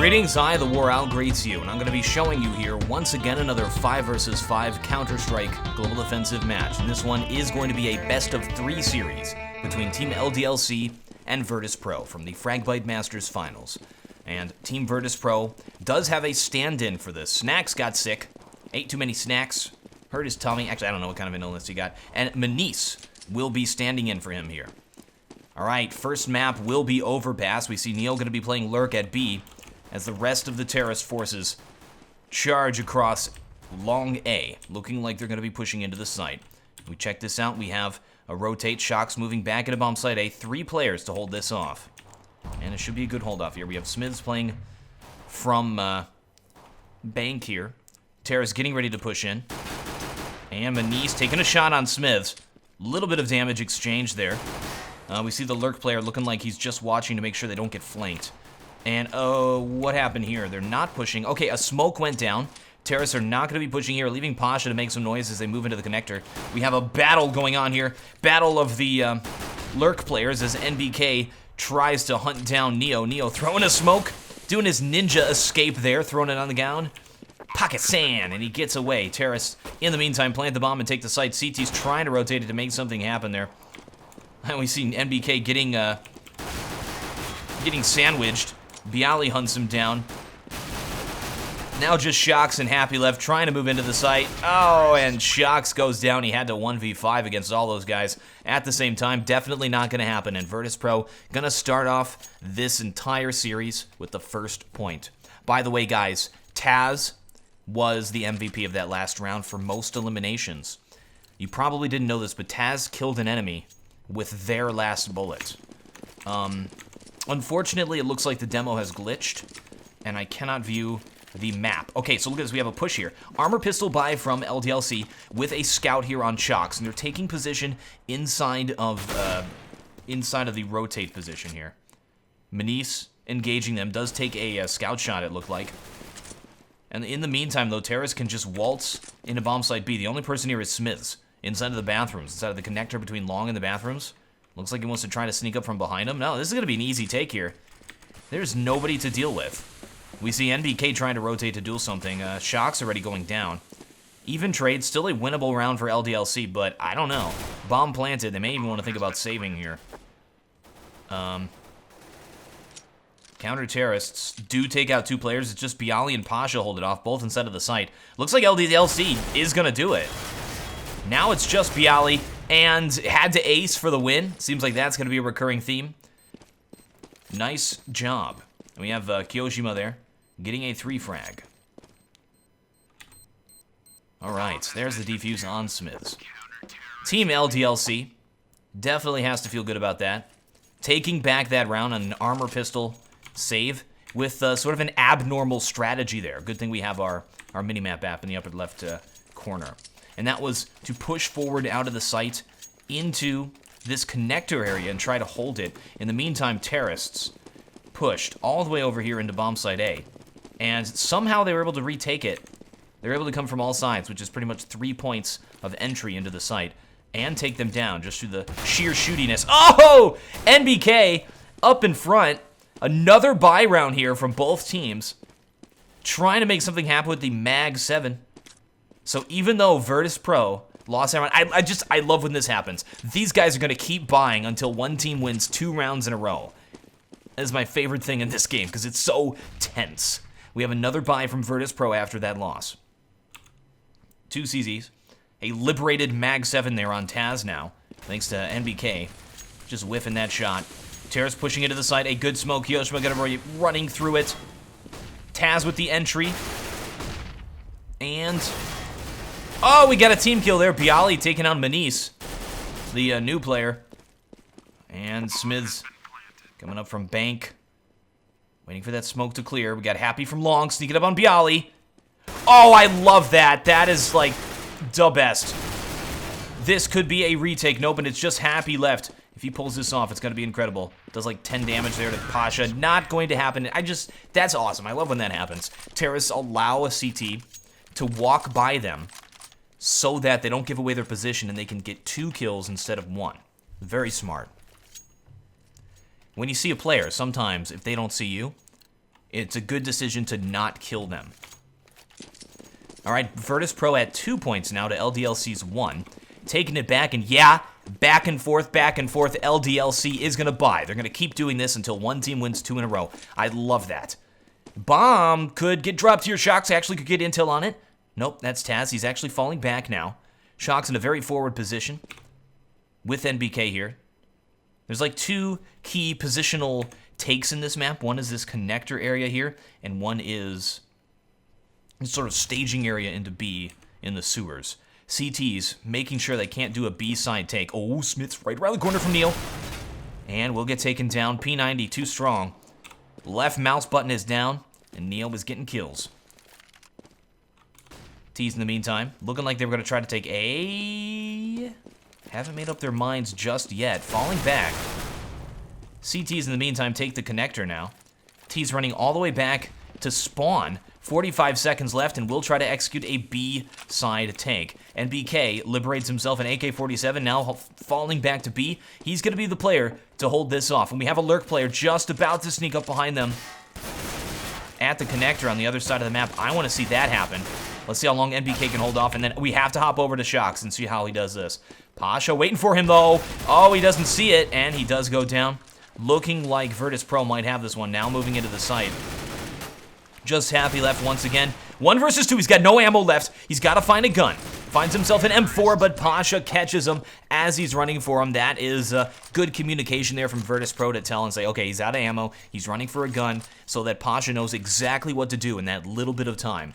Greetings, I, TheWarOwl, greets you, and I'm going to be showing you here once again another 5 vs 5 Counter-Strike Global Offensive match, and this one is going to be a best-of-3 series between Team LDLC and Virtus.pro from the Fragbite Masters finals. And Team Virtus.pro does have a stand-in for this. Snacks got sick, ate too many snacks, hurt his tummy, actually I don't know what kind of an illness he got, and Manice will be standing in for him here. Alright, first map will be Overpass. We see Neil going to be playing Lurk at B, as the rest of the terrorist forces charge across long A, looking like they're going to be pushing into the site. We check this out. We have a rotate, Shocks moving back into bomb site A. 3 players to hold this off. And it should be a good hold off here. We have Smiths playing from Bank here. Terra's getting ready to push in. And Manice taking a shot on Smiths. Little bit of damage exchanged there. We see the Lurk player looking like he's just watching to make sure they don't get flanked. And, what happened here? They're not pushing. Okay, a smoke went down. Terrorists are not going to be pushing here, leaving Pasha to make some noise as they move into the connector. We have a battle going on here. Battle of the Lurk players as NBK tries to hunt down Neo. Neo throwing a smoke, doing his ninja escape there, throwing it on the ground. Pocket sand, and he gets away. Terrorists, in the meantime, plant the bomb and take the site. CT's trying to rotate it to make something happen there. And we see NBK getting sandwiched. Bialy hunts him down. Now just Shocks and Happy left, trying to move into the site. Oh, and Shocks goes down. He had to 1v5 against all those guys at the same time. Definitely not going to happen. And Virtus.pro going to start off this entire series with the first point. By the way, guys, Taz was the MVP of that last round for most eliminations. You probably didn't know this, but Taz killed an enemy with their last bullet. Unfortunately, it looks like the demo has glitched, and I cannot view the map. Okay, so look at this. We have a push here. Armor pistol buy from LDLC with a scout here on Shocks, and they're taking position inside of the rotate position here. Manice engaging them does take a scout shot, it looked like. And in the meantime, though, Terrace can just waltz into bomb site B. The only person here is Smiths inside of the bathrooms, inside of the connector between Long and the bathrooms. Looks like he wants to try to sneak up from behind him. No, this is going to be an easy take here. There's nobody to deal with. We see NBK trying to rotate to do something. Shocks already going down. Even trade, still a winnable round for LDLC, but I don't know. Bomb planted. They may even want to think about saving here. Counter-terrorists do take out 2 players. It's just Bialy and Pasha hold it off, both inside of the site. Looks like LDLC is going to do it. Now it's just Bialy, and had to ace for the win. Seems like that's going to be a recurring theme. Nice job. And we have Kyoshima there, getting a 3 frag. Alright, there's the defuse on Smiths. Team LDLC definitely has to feel good about that. Taking back that round on an armor pistol save with sort of an abnormal strategy there. Good thing we have our minimap app in the upper left corner. And that was to push forward out of the site into this connector area and try to hold it. In the meantime, terrorists pushed all the way over here into bomb site A. And somehow they were able to retake it. They were able to come from all sides, which is pretty much 3 points of entry into the site, and take them down just through the sheer shootiness. Oh! NBK up in front. Another buy round here from both teams. Trying to make something happen with the Mag 7. So even though Virtus.pro lost that round, I love when this happens. These guys are going to keep buying until one team wins 2 rounds in a row. That is my favorite thing in this game because it's so tense. We have another buy from Virtus.pro after that loss. 2 CZs. A liberated Mag 7 there on Taz now, thanks to NBK. Just whiffing that shot. Terrace pushing into the site. A good smoke. Yoshima gonna be running through it. Taz with the entry. And... oh, we got a team kill there. Bialy taking on Manice, the new player. And Smiths coming up from Bank. Waiting for that smoke to clear. We got Happy from Long, sneaking up on Bialy. Oh, I love that. That is, like, the best. This could be a retake. Nope, and it's just Happy left. If he pulls this off, it's going to be incredible. Does, like, 10 damage there to Pasha. Not going to happen. That's awesome. I love when that happens. Terrorists allow a CT to walk by them so that they don't give away their position and they can get 2 kills instead of 1. Very smart. When you see a player, sometimes, if they don't see you, it's a good decision to not kill them. All right, Virtus.pro at 2 points now to LDLC's 1. Taking it back, and yeah, back and forth, LDLC is going to buy. They're going to keep doing this until one team wins 2 in a row. I love that. Bomb could get dropped here. Shocks actually could get intel on it. Nope, that's Taz. He's actually falling back now. Shocks in a very forward position with NBK here. There's like 2 key positional takes in this map. One is this connector area here, and one is this sort of staging area into B in the sewers. CT's making sure they can't do a B side take. Oh, Smith's right around the corner from Neil. And we'll get taken down. P90 too strong. Left mouse button is down, and Neil is getting kills. T's in the meantime, looking like they were going to try to take A. Haven't made up their minds just yet. Falling back. CT's in the meantime take the connector now. T's running all the way back to spawn. 45 seconds left, and we'll try to execute a B side take. NBK liberates himself an AK-47, now falling back to B. He's going to be the player to hold this off. And we have a lurk player just about to sneak up behind them at the connector on the other side of the map. I want to see that happen. Let's see how long NBK can hold off, and then we have to hop over to Shocks and see how he does this. Pasha waiting for him, though. Oh, he doesn't see it, and he does go down. Looking like Virtus.pro might have this one now, moving into the site. Just happy left once again. 1 versus 2. He's got no ammo left. He's got to find a gun. Finds himself an M4, but Pasha catches him as he's running for him. That is good communication there from Virtus.pro to tell and say, okay, he's out of ammo. He's running for a gun so that Pasha knows exactly what to do in that little bit of time.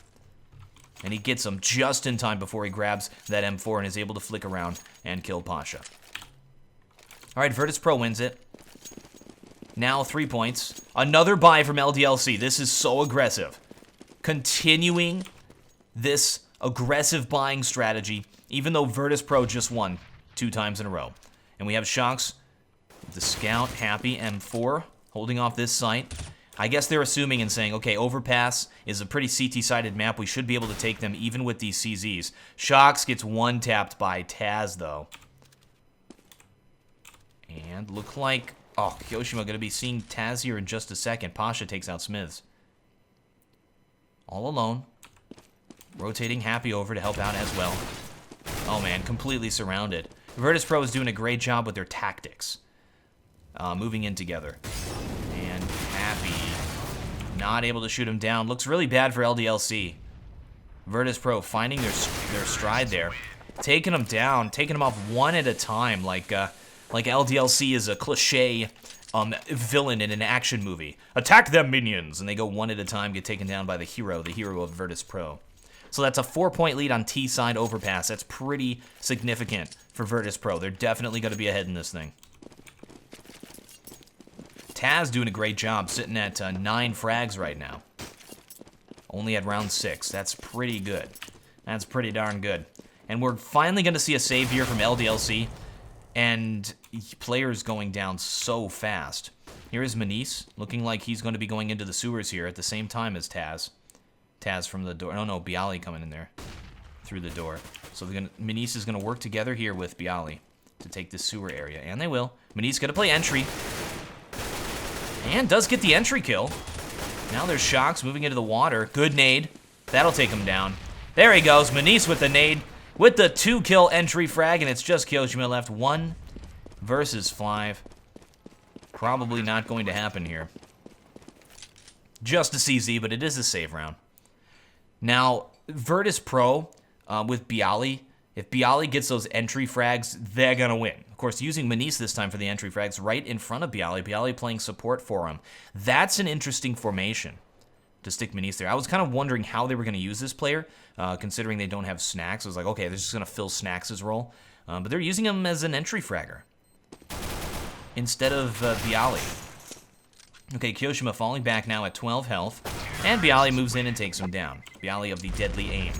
And he gets him just in time before he grabs that M4 and is able to flick around and kill Pasha. All right, Virtus.pro wins it. Now 3 points. Another buy from LDLC. This is so aggressive. Continuing this aggressive buying strategy, even though Virtus.pro just won 2 times in a row. And we have Shocks, the scout, happy, M4, holding off this site. I guess they're assuming and saying, okay, Overpass is a pretty CT-sided map. We should be able to take them even with these CZs. Shocks gets one-tapped by Taz, though. And look like... Oh, Kyoshima going to be seeing Taz here in just a second. Pasha takes out Smiths. All alone. Rotating Happy over to help out as well. Oh, man, completely surrounded. Virtus.pro is doing a great job with their tactics. Moving in together. And Happy not able to shoot him down. Looks really bad for LDLC. Virtus.pro finding their stride there. Taking them down, taking them off one at a time like LDLC is a cliche villain in an action movie. Attack them, minions! And they go one at a time, get taken down by the hero of Virtus.pro. So that's a 4-point lead on T-side Overpass. That's pretty significant for Virtus.pro. They're definitely going to be ahead in this thing. Taz doing a great job, sitting at 9 frags right now. Only at round 6. That's pretty good. That's pretty darn good. And we're finally going to see a save here from LDLC. And players going down so fast. Here is Manice, looking like he's going to be going into the sewers here at the same time as Taz. Taz from the door. No, Bialy coming in there through the door. So Manice is going to work together here with Bialy to take this sewer area. And they will. Manice going to play entry. And does get the entry kill. Now there's Shocks moving into the water. Good nade. That'll take him down. There he goes. Manice with the nade. With the 2-kill entry frag, and it's just Kyoshima left. 1 versus 5. Probably not going to happen here. Just a CZ, but it is a save round. Now, Virtus.pro with Bialy. If Bialy gets those entry frags, they're going to win. Of course, using Manice this time for the entry frags right in front of Bialy. Bialy playing support for him. That's an interesting formation to stick Manice there. I was kind of wondering how they were going to use this player, considering they don't have Snacks. I was like, okay, they're just going to fill Snacks' role. But they're using him as an entry fragger instead of Bialy. Okay, Kyoshima falling back now at 12 health. And Bialy moves in and takes him down. Bialy of the deadly aim.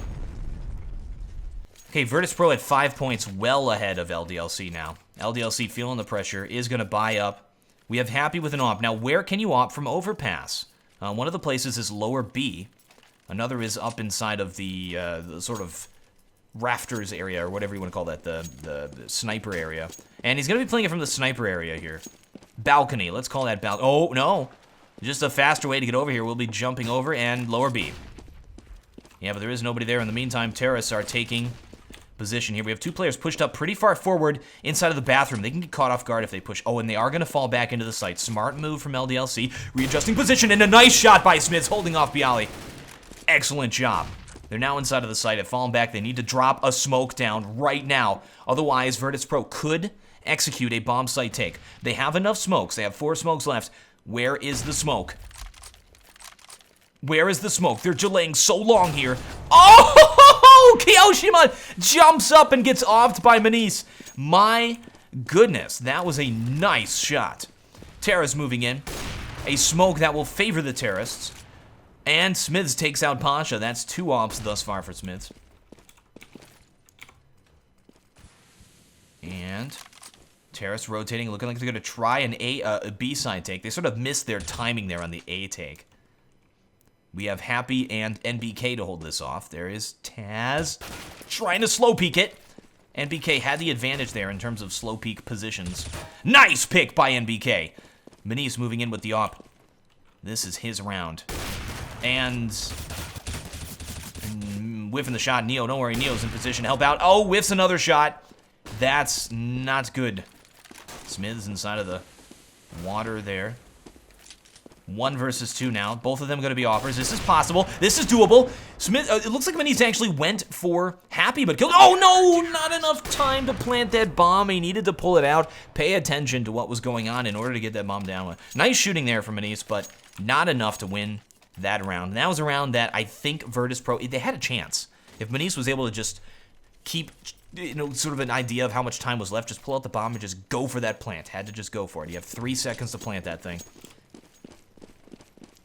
Okay, Virtus.pro at 5 points, well ahead of LDLC now. LDLC feeling the pressure, is going to buy up. We have Happy with an op. Now, where can you op from Overpass? One of the places is lower B. Another is up inside of the sort of rafters area, or whatever you want to call that, the sniper area. And he's going to be playing it from the sniper area here. Balcony, let's call that balcony. Oh, no. Just a faster way to get over here. We'll be jumping over and lower B. Yeah, but there is nobody there. In the meantime, terrorists are taking position here. We have 2 players pushed up pretty far forward inside of the bathroom. They can get caught off guard if they push. Oh, and they are going to fall back into the site. Smart move from LDLC. Readjusting position, and a nice shot by Smiths, holding off Bialy. Excellent job. They're now inside of the site. Have fallen back. They need to drop a smoke down right now. Otherwise, Virtus.pro could execute a bomb site take. They have enough smokes. They have 4 smokes left. Where is the smoke? Where is the smoke? They're delaying so long here. Oh! Kyoshima jumps up and gets offed by Manice. My goodness, that was a nice shot. Terra's moving in. A smoke that will favor the terrorists. And Smiths takes out Pasha. That's 2 ops thus far for Smiths. And terrorists rotating, looking like they're going to try an a B side take. They sort of missed their timing there on the A take. We have Happy and NBK to hold this off. There is Taz trying to slow peek it. NBK had the advantage there in terms of slow peek positions. Nice pick by NBK. Manice moving in with the op. This is his round. And whiffing the shot. Neo, don't worry, Neo's in position to help out. Oh, whiffs another shot. That's not good. Smiths inside of the water there. 1 versus 2 now. Both of them going to be offers. This is possible. This is doable. Smith, it looks like Manice actually went for Happy, but killed. Oh, no! Not enough time to plant that bomb. He needed to pull it out. Pay attention to what was going on in order to get that bomb down. Nice shooting there from Manice, but not enough to win that round. And that was a round that I think Virtus.pro, they had a chance. If Manice was able to just keep, sort of an idea of how much time was left, just pull out the bomb and just go for that plant. Had to just go for it. You have 3 seconds to plant that thing.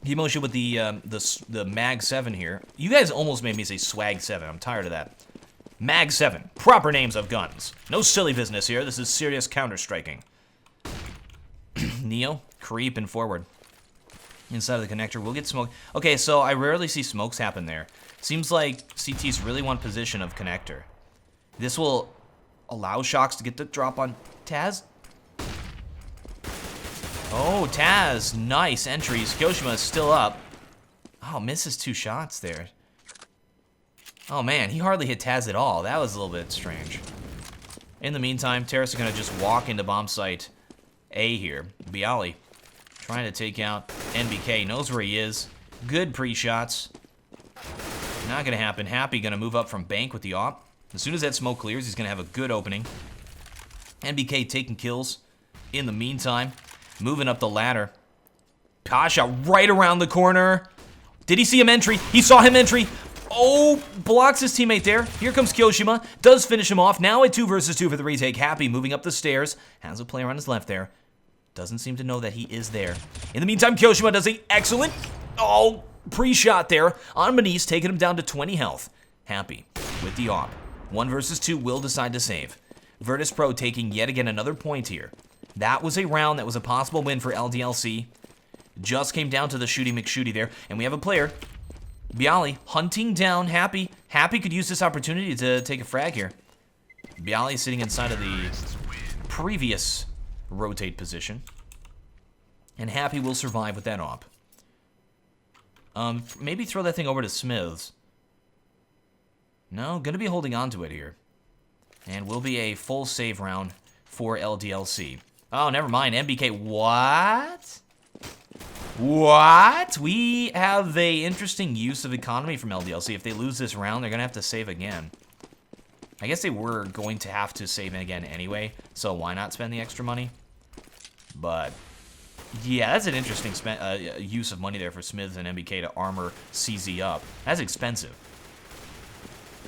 Emotion with the Mag 7 here. You guys almost made me say Swag 7. I'm tired of that. Mag 7. Proper names of guns. No silly business here. This is serious counter-striking. Neo, creeping forward. Inside of the connector. We'll get smoke. Okay, so I rarely see smokes happen there. Seems like CT's really want position of connector. This will allow Shocks to get the drop on Taz. Oh, Taz, nice entries. Kyoshima is still up. Oh, misses 2 shots there. Oh man, he hardly hit Taz at all. That was a little bit strange. In the meantime, Terrace is going to just walk into bomb site A here. Bialy trying to take out NBK. Knows where he is. Good pre-shots. Not going to happen. Happy going to move up from bank with the op. As soon as that smoke clears, he's going to have a good opening. NBK taking kills. In the meantime, moving up the ladder. Pasha right around the corner. Did he see him entry? He saw him entry. Oh, blocks his teammate there. Here comes Kyoshima. Does finish him off. Now a 2 versus 2 for the retake. Happy moving up the stairs. Has a player on his left there. Doesn't seem to know that he is there. In the meantime, Kyoshima does an excellent, pre-shot there on Manice, taking him down to 20 health. Happy with the op. 1 versus 2 will decide to save. Virtus.pro taking yet again another point here. That was a round that was a possible win for LDLC. Just came down to the shooty McShooty there. And we have a player, Bialy, hunting down Happy. Happy could use this opportunity to take a frag here. Bialy sitting inside of the previous rotate position. And Happy will survive with that op. Maybe throw that thing over to Smiths. No, gonna be holding on to it here. And will be a full save round for LDLC. Oh, never mind. NBK, what? What? We have a interesting use of economy from LDLC. If they lose this round, they're going to have to save again. I guess they were going to have to save again anyway, so why not spend the extra money? But, yeah, that's an interesting use of money there for Smiths and NBK to armor CZ up. That's expensive.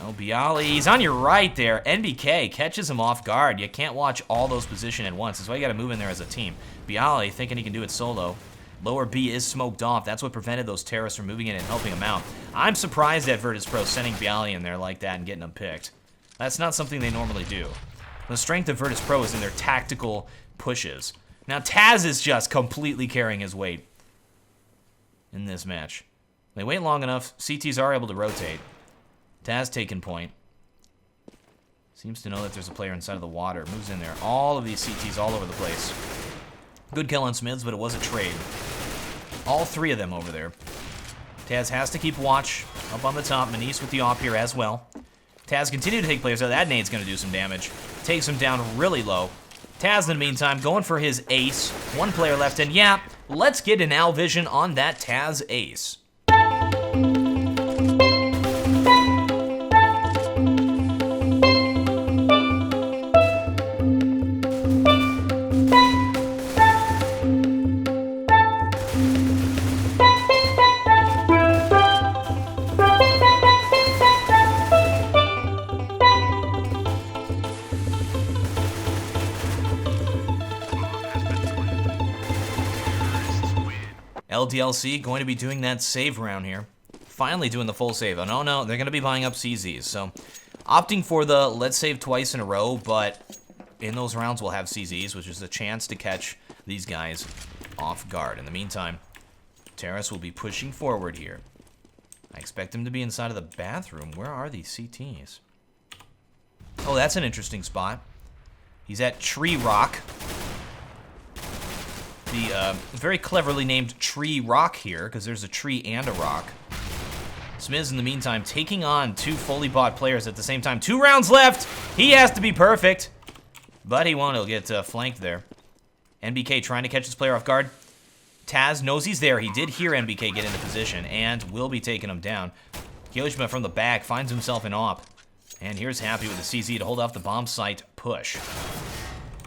Oh, Bialy, he's on your right there. NBK catches him off guard. You can't watch all those positions at once. That's why you got to move in there as a team. Bialy thinking he can do it solo. Lower B is smoked off. That's what prevented those terrorists from moving in and helping him out. I'm surprised at Virtus.pro sending Bialy in there like that and getting him picked. That's not something they normally do. The strength of Virtus.pro is in their tactical pushes. Now, Taz is just completely carrying his weight in this match. They wait long enough. CTs are able to rotate. Taz taking point. Seems to know that there's a player inside of the water. Moves in there. All of these CTs all over the place. Good kill on Smiths, but it was a trade. All three of them over there. Taz has to keep watch up on the top. Manise with the op here as well. Taz continue to take players out. That nade's going to do some damage. Takes him down really low. Taz, in the meantime, going for his ace. One player left, and yeah, let's get an owl vision on that Taz ace. LDLC going to be doing that save round here. Finally doing the full save. Oh, no, they're going to be buying up CZs. So, opting for the let's save twice in a row, but in those rounds we'll have CZs, which is a chance to catch these guys off guard. In the meantime, Terrace will be pushing forward here. I expect him to be inside of the bathroom. Where are these CTs? Oh, that's an interesting spot. He's at Tree Rock. The very cleverly named Tree Rock here, because there's a tree and a rock. Smiz, in the meantime, taking on two fully bought players at the same time. 2 rounds left. He has to be perfect, but he won't. He'll get flanked there. NBK trying to catch this player off guard. Taz knows he's there. He did hear NBK get into position and will be taking him down. Kyoshima from the back finds himself an op. And here's Happy with the CZ to hold off the bomb site push.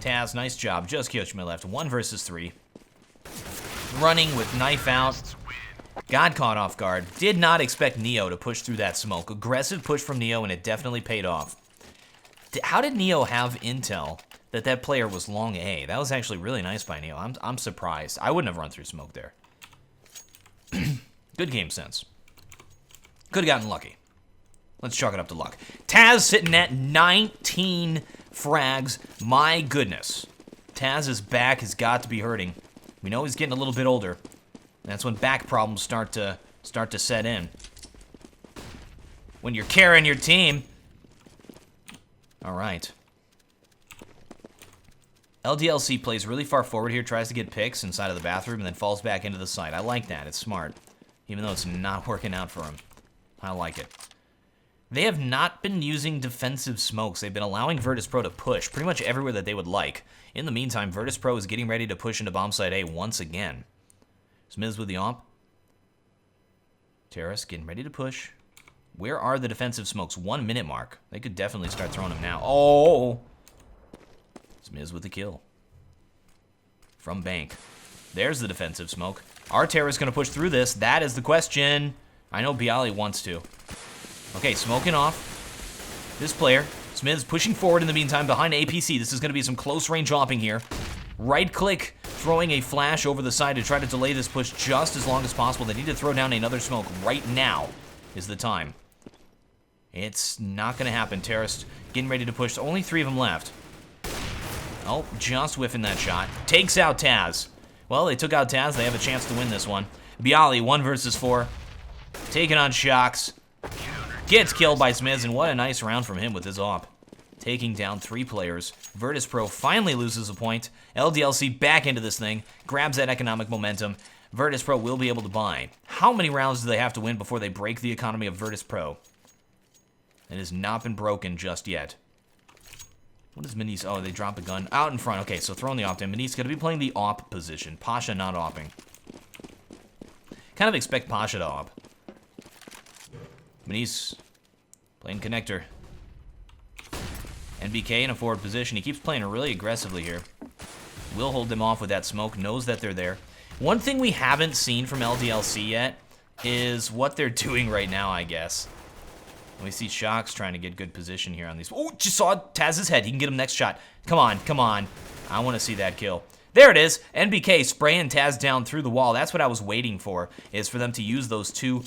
Taz, nice job. Just Kyoshima left. 1 versus 3. Running with knife out. Got caught off guard. Did not expect Neo to push through that smoke. Aggressive push from Neo, and it definitely paid off. How did Neo have intel that that player was long A? That was actually really nice by Neo. I'm surprised. I wouldn't have run through smoke there. Good game sense. Could have gotten lucky. Let's chalk it up to luck. Taz sitting at 19 frags. My goodness. Taz's back has got to be hurting. We know he's getting a little bit older. That's when back problems start to set in. When you're carrying your team. All right. LDLC plays really far forward here, tries to get picks inside of the bathroom, and then falls back into the site. I like that. It's smart. Even though it's not working out for him. I like it. They have not been using defensive smokes. They've been allowing Virtus.pro to push pretty much everywhere that they would like. In the meantime, Virtus.pro is getting ready to push into bomb site A once again. Smiz with the op. Terrace getting ready to push. Where are the defensive smokes? 1 minute mark. They could definitely start throwing them now. Oh! Smiz with the kill. From Bank. There's the defensive smoke. Are Terrace going to push through this? That is the question. I know Bialy wants to. Okay, smoking off. This player. Smiz pushing forward in the meantime behind APC. This is going to be some close range hopping here. Right click, throwing a flash over the side to try to delay this push just as long as possible. They need to throw down another smoke. Right now is the time. It's not going to happen. Terrace getting ready to push. Only 3 of them left. Oh, just whiffing that shot. Takes out Taz. Well, they took out Taz. They have a chance to win this one. Bialy, 1 versus 4. Taking on Shocks. Gets killed by Smiz, and what a nice round from him with his op. Taking down 3 players. Virtus.pro finally loses a point. LDLC back into this thing. Grabs that economic momentum. Virtus.pro will be able to buy. How many rounds do they have to win before they break the economy of Virtus.pro? It has not been broken just yet. What is Manise? Oh, they dropped a gun out in front. Okay, so throwing the op in. Manise going to be playing the op position. Pasha not opping. Kind of expect Pasha to op. Manise playing connector. NBK in a forward position. He keeps playing really aggressively here. Will hold them off with that smoke. Knows that they're there. One thing we haven't seen from LDLC yet is what they're doing right now, I guess. We see Shocks trying to get good position here on these. Oh, just saw Taz's head. He can get him next shot. Come on, come on. I want to see that kill. There it is. NBK spraying Taz down through the wall. That's what I was waiting for, is for them to use those 2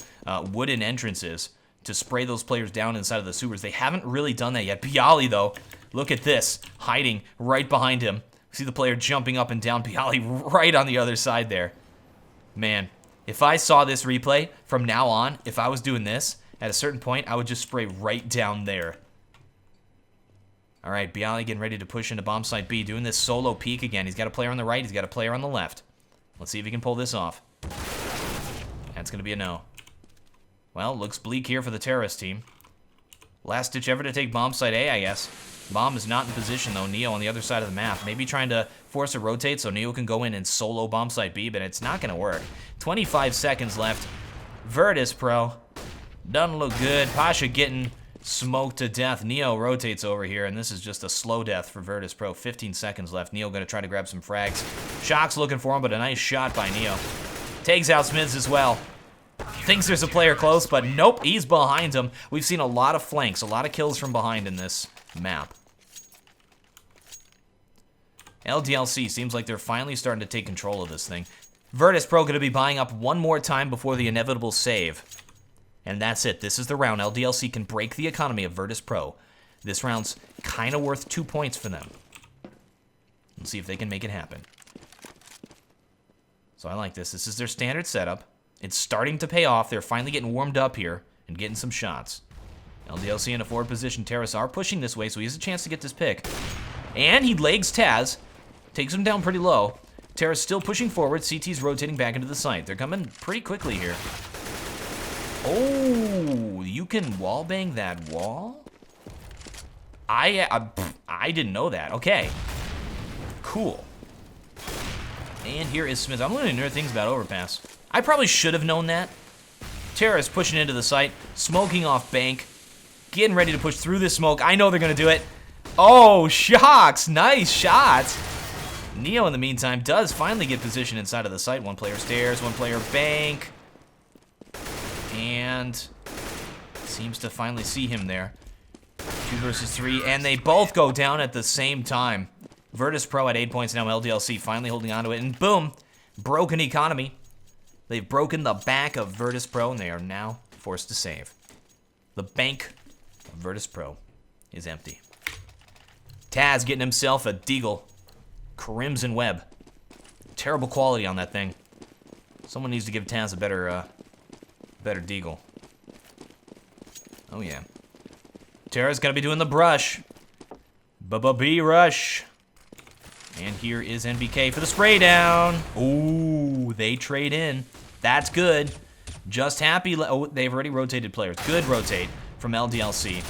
wooden entrances to spray those players down inside of the sewers. They haven't really done that yet. Bialy, though, look at this. Hiding right behind him. See the player jumping up and down. Bialy right on the other side there. Man, if I saw this replay from now on, if I was doing this, at a certain point, I would just spray right down there. All right, Bialy getting ready to push into bomb site B, doing this solo peek again. He's got a player on the right. He's got a player on the left. Let's see if he can pull this off. That's going to be a no. Well, looks bleak here for the terrorist team. Last ditch ever to take bomb site A, I guess. Bomb is not in position, though. Neo on the other side of the map. Maybe trying to force a rotate so Neo can go in and solo bomb site B, but it's not going to work. 25 seconds left. Virtus.pro. Doesn't look good. Pasha getting smoked to death. Neo rotates over here, and this is just a slow death for Virtus.pro. 15 seconds left. Neo going to try to grab some frags. Shock's looking for him, but a nice shot by Neo. Takes out Smiths as well. Thinks there's a player close, but nope, he's behind him. We've seen a lot of flanks, a lot of kills from behind in this map. LDLC seems like they're finally starting to take control of this thing. Virtus.pro going to be buying up one more time before the inevitable save. And that's it. This is the round. LDLC can break the economy of Virtus.pro. This round's kind of worth 2 points for them. Let's see if they can make it happen. So I like this. This is their standard setup. It's starting to pay off. They're finally getting warmed up here and getting some shots. LDLC in a forward position. Terrace are pushing this way, so he has a chance to get this pick. And he legs Taz. Takes him down pretty low. Terrace still pushing forward. CT's rotating back into the site. They're coming pretty quickly here. Oh, you can wallbang that wall? I didn't know that. Okay. Cool. And here is Smith. I'm learning new things about overpass. I probably should have known that. Terrace pushing into the site, smoking off bank, getting ready to push through the smoke. I know they're going to do it. Oh, Shocks. Nice shot. Neo, in the meantime, does finally get position inside of the site. One player stairs, one player bank. And seems to finally see him there. 2 versus 3, and they both go down at the same time. Virtus.pro at 8 points now. LDLC finally holding on to it, and boom, broken economy. They've broken the back of Virtus.pro, and they are now forced to save. The bank of Virtus.pro is empty. Taz getting himself a deagle. Crimson Web. Terrible quality on that thing. Someone needs to give Taz a better deagle. Oh yeah. Tara's gonna be doing the brush. B rush. And here is NBK for the spray down. Ooh, they trade in. That's good. Just happy. Oh, they've already rotated players. Good rotate from LDLC.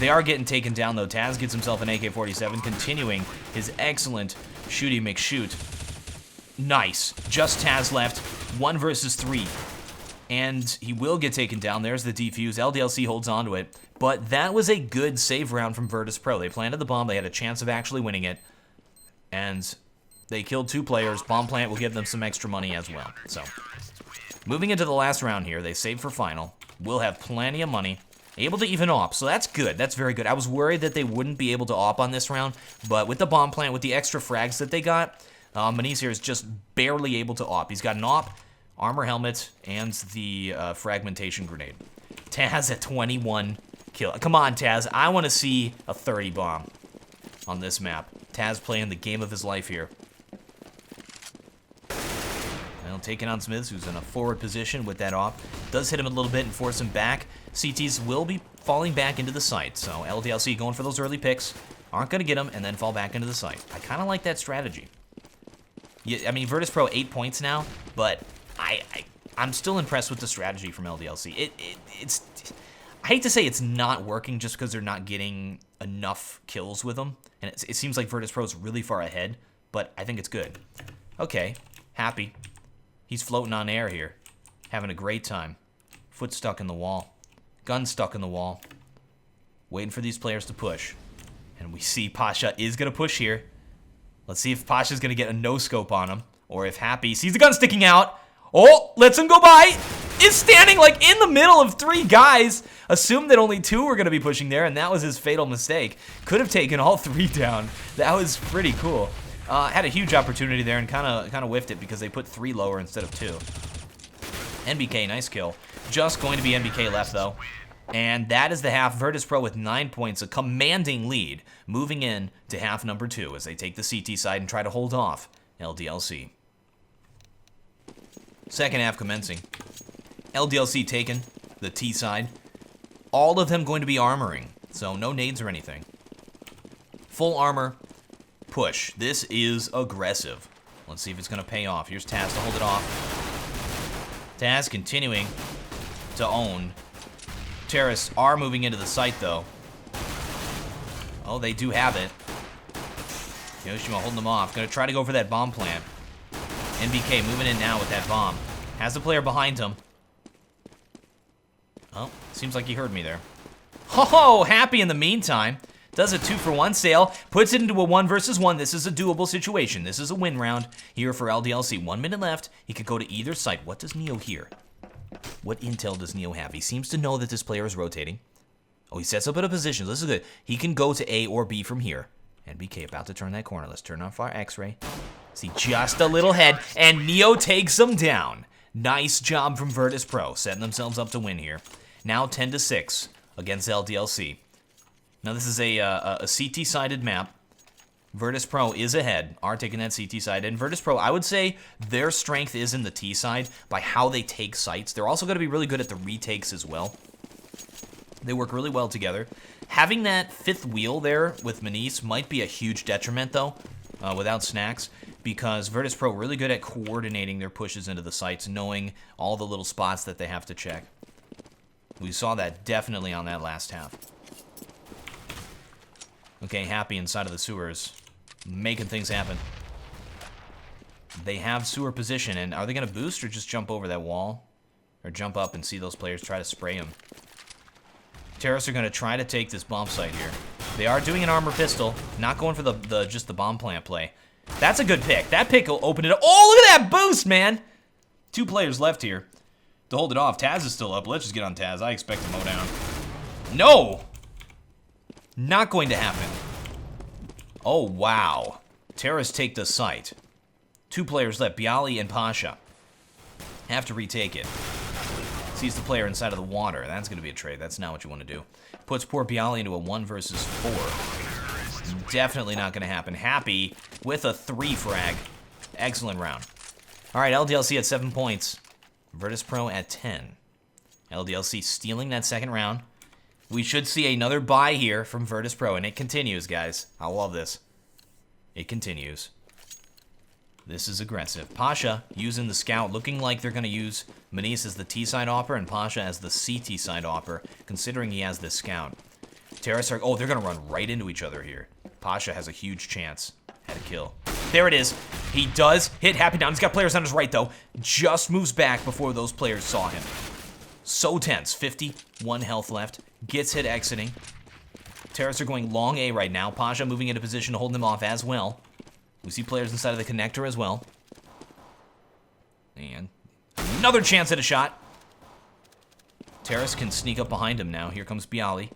They are getting taken down, though. Taz gets himself an AK-47, continuing his excellent shooty McShoot. Nice. Just Taz left. 1 versus 3. And he will get taken down. There's the defuse. LDLC holds on to it. But that was a good save round from Virtus.pro. They planted the bomb. They had a chance of actually winning it. And they killed 2 players. Bomb plant will give them some extra money as well. So, moving into the last round here, they save for final. We'll have plenty of money. Able to even op, so that's good. That's very good. I was worried that they wouldn't be able to op on this round, but with the bomb plant, with the extra frags that they got, Maniz here is just barely able to op. He's got an op, armor helmet, and the fragmentation grenade. Taz at 21 kill. Come on, Taz. I want to see a 30 bomb on this map. Taz playing the game of his life here. Well, taking on Smiths, who's in a forward position with that op. Does hit him a little bit and force him back. CTs will be falling back into the site, so LDLC going for those early picks. Aren't going to get them and then fall back into the site. I kind of like that strategy. Yeah, I mean, Virtus.pro 8 points now, but I'm still impressed with the strategy from LDLC. It's I hate to say it's not working just because they're not getting enough kills with them, and it seems like Virtus.pro is really far ahead, but I think it's good. Okay, happy. He's floating on air here, having a great time. Foot stuck in the wall. Gun stuck in the wall. Waiting for these players to push. And we see Pasha is going to push here. Let's see if Pasha's going to get a no-scope on him. Or if Happy sees the gun sticking out. Oh, lets him go by. Is standing like in the middle of 3 guys. Assumed that only 2 were going to be pushing there, and that was his fatal mistake. Could have taken all 3 down. That was pretty cool. Had a huge opportunity there and kind of whiffed it because they put 3 lower instead of 2. NBK, nice kill. Just going to be NBK left, though. And that is the half. Virtus.pro with 9 points, a commanding lead, moving in to half number 2 as they take the CT side and try to hold off LDLC. Second half commencing. LDLC taken, the T side. All of them going to be armoring, so no nades or anything. Full armor, push. This is aggressive. Let's see if it's going to pay off. Here's Taz to hold it off. Taz continuing to own. Terrorists are moving into the site, though. Oh, they do have it. Yoshima holding them off. Gonna try to go for that bomb plant. NBK moving in now with that bomb. Has the player behind him. Oh, seems like he heard me there. Oh, Happy in the meantime. Does a 2-for-1 sale. Puts it into a 1 versus 1. This is a doable situation. This is a win round here for LDLC. 1 minute left. He could go to either site. What does Neo hear? What intel does Neo have? He seems to know that this player is rotating. Oh, he sets up in a position. This is good. He can go to A or B from here. NBK about to turn that corner. Let's turn off our X-ray. See, just a little head, and Neo takes him down. Nice job from Virtus.pro, setting themselves up to win here. Now 10-6 against LDLC. Now this is a CT-sided map. Virtus.pro is ahead, are taking that CT side. And Virtus.pro, I would say their strength is in the T side by how they take sites. They're also going to be really good at the retakes as well. They work really well together. Having that 5th wheel there with Manice might be a huge detriment, though, without Snacks, because Virtus.pro really good at coordinating their pushes into the sites, knowing all the little spots that they have to check. We saw that definitely on that last half. Okay, Happy inside of the sewers, making things happen. They have sewer position, and are they going to boost or just jump over that wall? Or jump up and see those players try to spray them? Terrorists are going to try to take this bomb site here. They are doing an armor pistol, not going for just the bomb plant play. That's a good pick. That pick will open it up. Oh, look at that boost, man! 2 players left here to hold it off. Taz is still up. Let's just get on Taz. I expect to mow down. No! Not going to happen. Oh, wow. Terrorists take the site. 2 players left, Bialy and Pasha. Have to retake it. Sees the player inside of the water. That's going to be a trade. That's not what you want to do. Puts poor Bialy into a 1 versus 4. Definitely not going to happen. Happy with a 3 frag. Excellent round. All right, LDLC at 7 points. Virtus.pro at 10. LDLC stealing that 2nd round. We should see another buy here from Virtus.pro, and it continues, guys. I love this. It continues. This is aggressive. Pasha using the scout, looking like they're going to use Manice as the T-side opper and Pasha as the CT-side opper, considering he has this scout. Terrorists are... Oh, they're going to run right into each other here. Pasha has a huge chance. Had a kill. There it is. He does hit Happy down. He's got players on his right, though. Just moves back before those players saw him. So tense. 51 health left. Gets hit exiting. Terrorists are going long A right now. Pasha moving into position to hold them off as well. We see players inside of the connector as well. And another chance at a shot. Terrorists can sneak up behind him now. Here comes Bialy.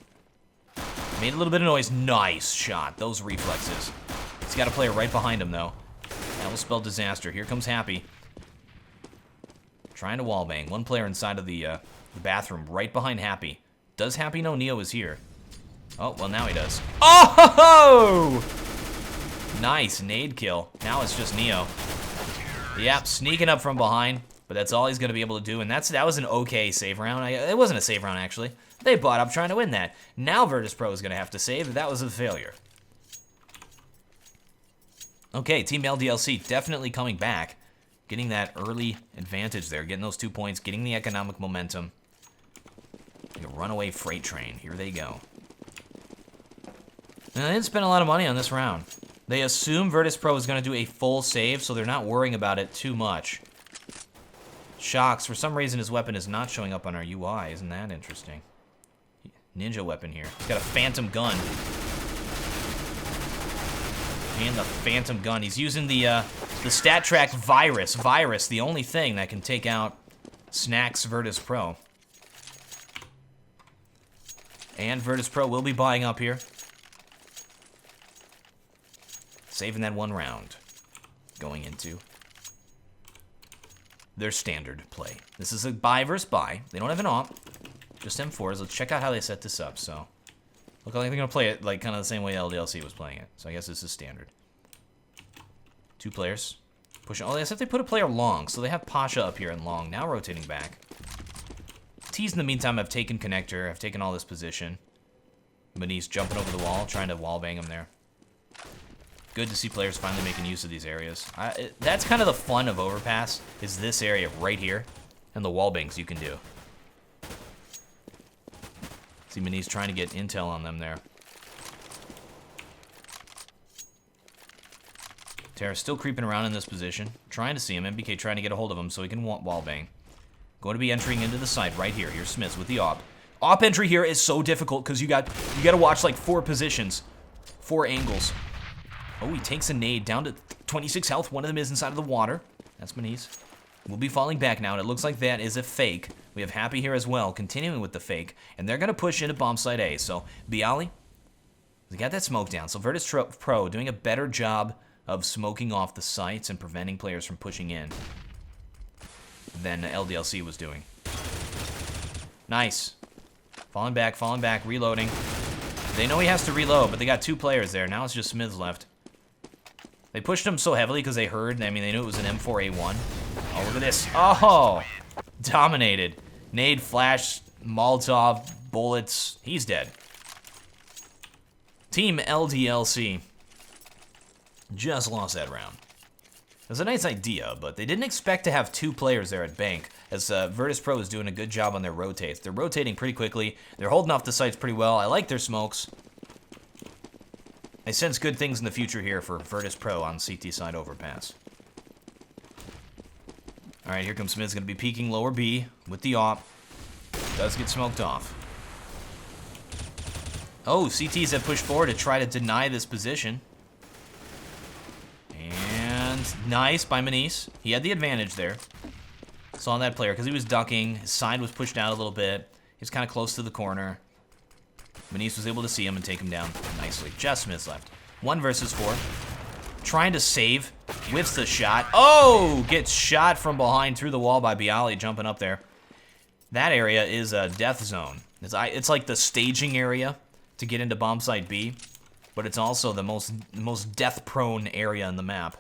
Made a little bit of noise. Nice shot. Those reflexes. He's got a player right behind him, though. That will spell disaster. Here comes Happy. Trying to wallbang. 1 player inside of the bathroom right behind Happy. Does Happy know Neo is here? Oh, well, now he does. Oh! Nice nade kill. Now it's just Neo. Yep, sneaking up from behind, but that's all he's going to be able to do, and that was an okay save round. It wasn't a save round, actually. They bought up trying to win that. Now Virtus.pro is going to have to save. That was a failure. Okay, Team LDLC definitely coming back. Getting that early advantage there. Getting those 2 points. Getting the economic momentum. Like a runaway freight train. Here they go. And they didn't spend a lot of money on this round. They assume Virtus.pro is going to do a full save, so they're not worrying about it too much. Shocks, for some reason his weapon is not showing up on our UI. Isn't that interesting? Ninja weapon here. He's got a phantom gun. And the phantom gun. He's using the stat track Virus. Virus, the only thing that can take out Snacks Virtus.pro. And Virtus.pro will be buying up here. Saving that 1 round. Going into their standard play. This is a buy versus buy. They don't have an op. Just M4s. Let's check out how they set this up. So, look like they're going to play it like kind of the same way LDLC was playing it. So I guess this is standard. 2 players. Pushing. Oh, as if they put a player long. So they have Pasha up here and long. Now rotating back. T's in the meantime have taken connector. Have taken all this position. Manice jumping over the wall. Trying to wallbang him there. Good to see players finally making use of these areas. That's kind of the fun of Overpass, is this area right here. and the wall bangs you can do. See, Mani's trying to get intel on them there. Terra's still creeping around in this position, trying to see him. MBK trying to get a hold of him so he can wall bang. Going to be entering into the side right here. Here's Smiths with the op. Op entry here is so difficult because you got to watch like 4 positions, 4 angles. Oh, he takes a nade down to 26 health. One of them is inside of the water. That's Mani's. We'll be falling back now, and it looks like that is a fake. We have Happy here as well, continuing with the fake, and they're going to push into bomb site A. So, Bialy, we got that smoke down. So, Virtus.pro doing a better job of smoking off the sites and preventing players from pushing in than LDLC was doing. Nice. Falling back, reloading. They know he has to reload, but they got 2 players there. Now it's just Smiths left. They pushed him so heavily because they heard. I mean, they knew it was an M4A1. Oh, look at this. Oh! Dominated. Nade, flash, Molotov, bullets. He's dead. Team LDLC just lost that round. It was a nice idea, but they didn't expect to have 2 players there at bank, as Virtus.pro is doing a good job on their rotates. They're rotating pretty quickly. They're holding off the sites pretty well. I like their smokes. I sense good things in the future here for Virtus.pro on CT side overpass. All right, here comes Smith's going to be peeking lower B with the op. Does get smoked off. Oh, CTs have pushed forward to try to deny this position. And nice by Manice. He had the advantage there. Saw that player because he was ducking. His side was pushed out a little bit. He was kind of close to the corner. Manice was able to see him and take him down nicely. Just Smith's left. 1 versus 4. Trying to save. Whiffs the shot. Oh! Gets shot from behind through the wall by Bialy jumping up there. That area is a death zone. It's like the staging area to get into bomb site B, but it's also the most death-prone area in the map.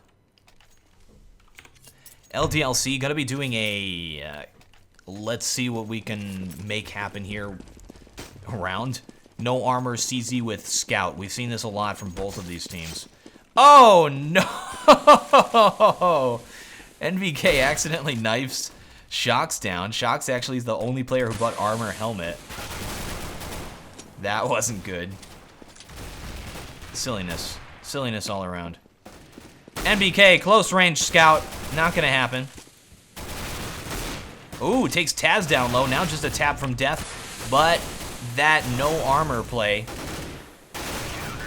LDLC gonna be doing a let's see what we can make happen here round. No armor CZ with scout. We've seen this a lot from both of these teams. Oh no! NVK accidentally knifes Shox down. Shox actually is the only player who bought armor helmet. That wasn't good. Silliness. Silliness all around. NBK, close range scout. Not gonna happen. Ooh, takes Taz down low. Now just a tap from death. But that no armor play.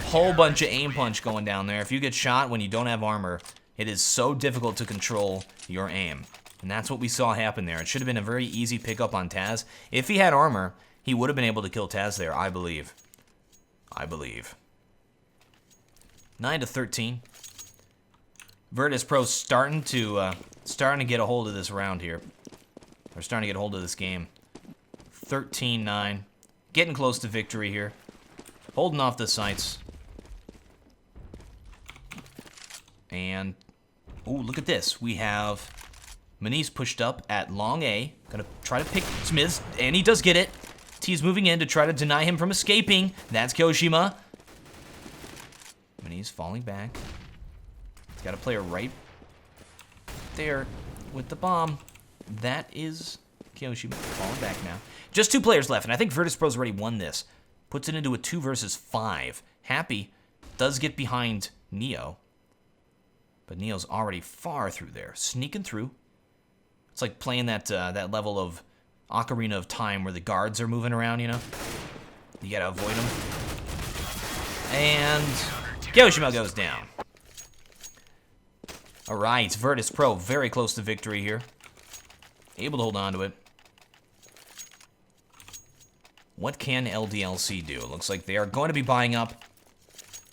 Whole bunch of aim punch going down there. If you get shot when you don't have armor, it is so difficult to control your aim. And that's what we saw happen there. It should have been a very easy pickup on Taz. If he had armor, he would have been able to kill Taz there, I believe. I believe. 9-13. Virtus.pro starting to get a hold of this round here. They're starting to get a hold of this game. 13-9. Getting close to victory here. Holding off the sights. And, ooh, look at this. We have Manice pushed up at long A. Gonna try to pick Smiths, and he does get it. T's moving in to try to deny him from escaping. That's Kyoshima. Manice falling back. He's got a player right there with the bomb. That is Kyoshima falling back now. Just 2 players left, and I think Virtus.pro's already won this. Puts it into a 2 versus 5. Happy does get behind Neo. But Neo's already far through there. Sneaking through. It's like playing that level of Ocarina of Time where the guards are moving around, you know? You gotta avoid them. And Kyoshima goes down. Alright, Virtus.pro very close to victory here. Able to hold on to it. What can LDLC do? It looks like they are going to be buying up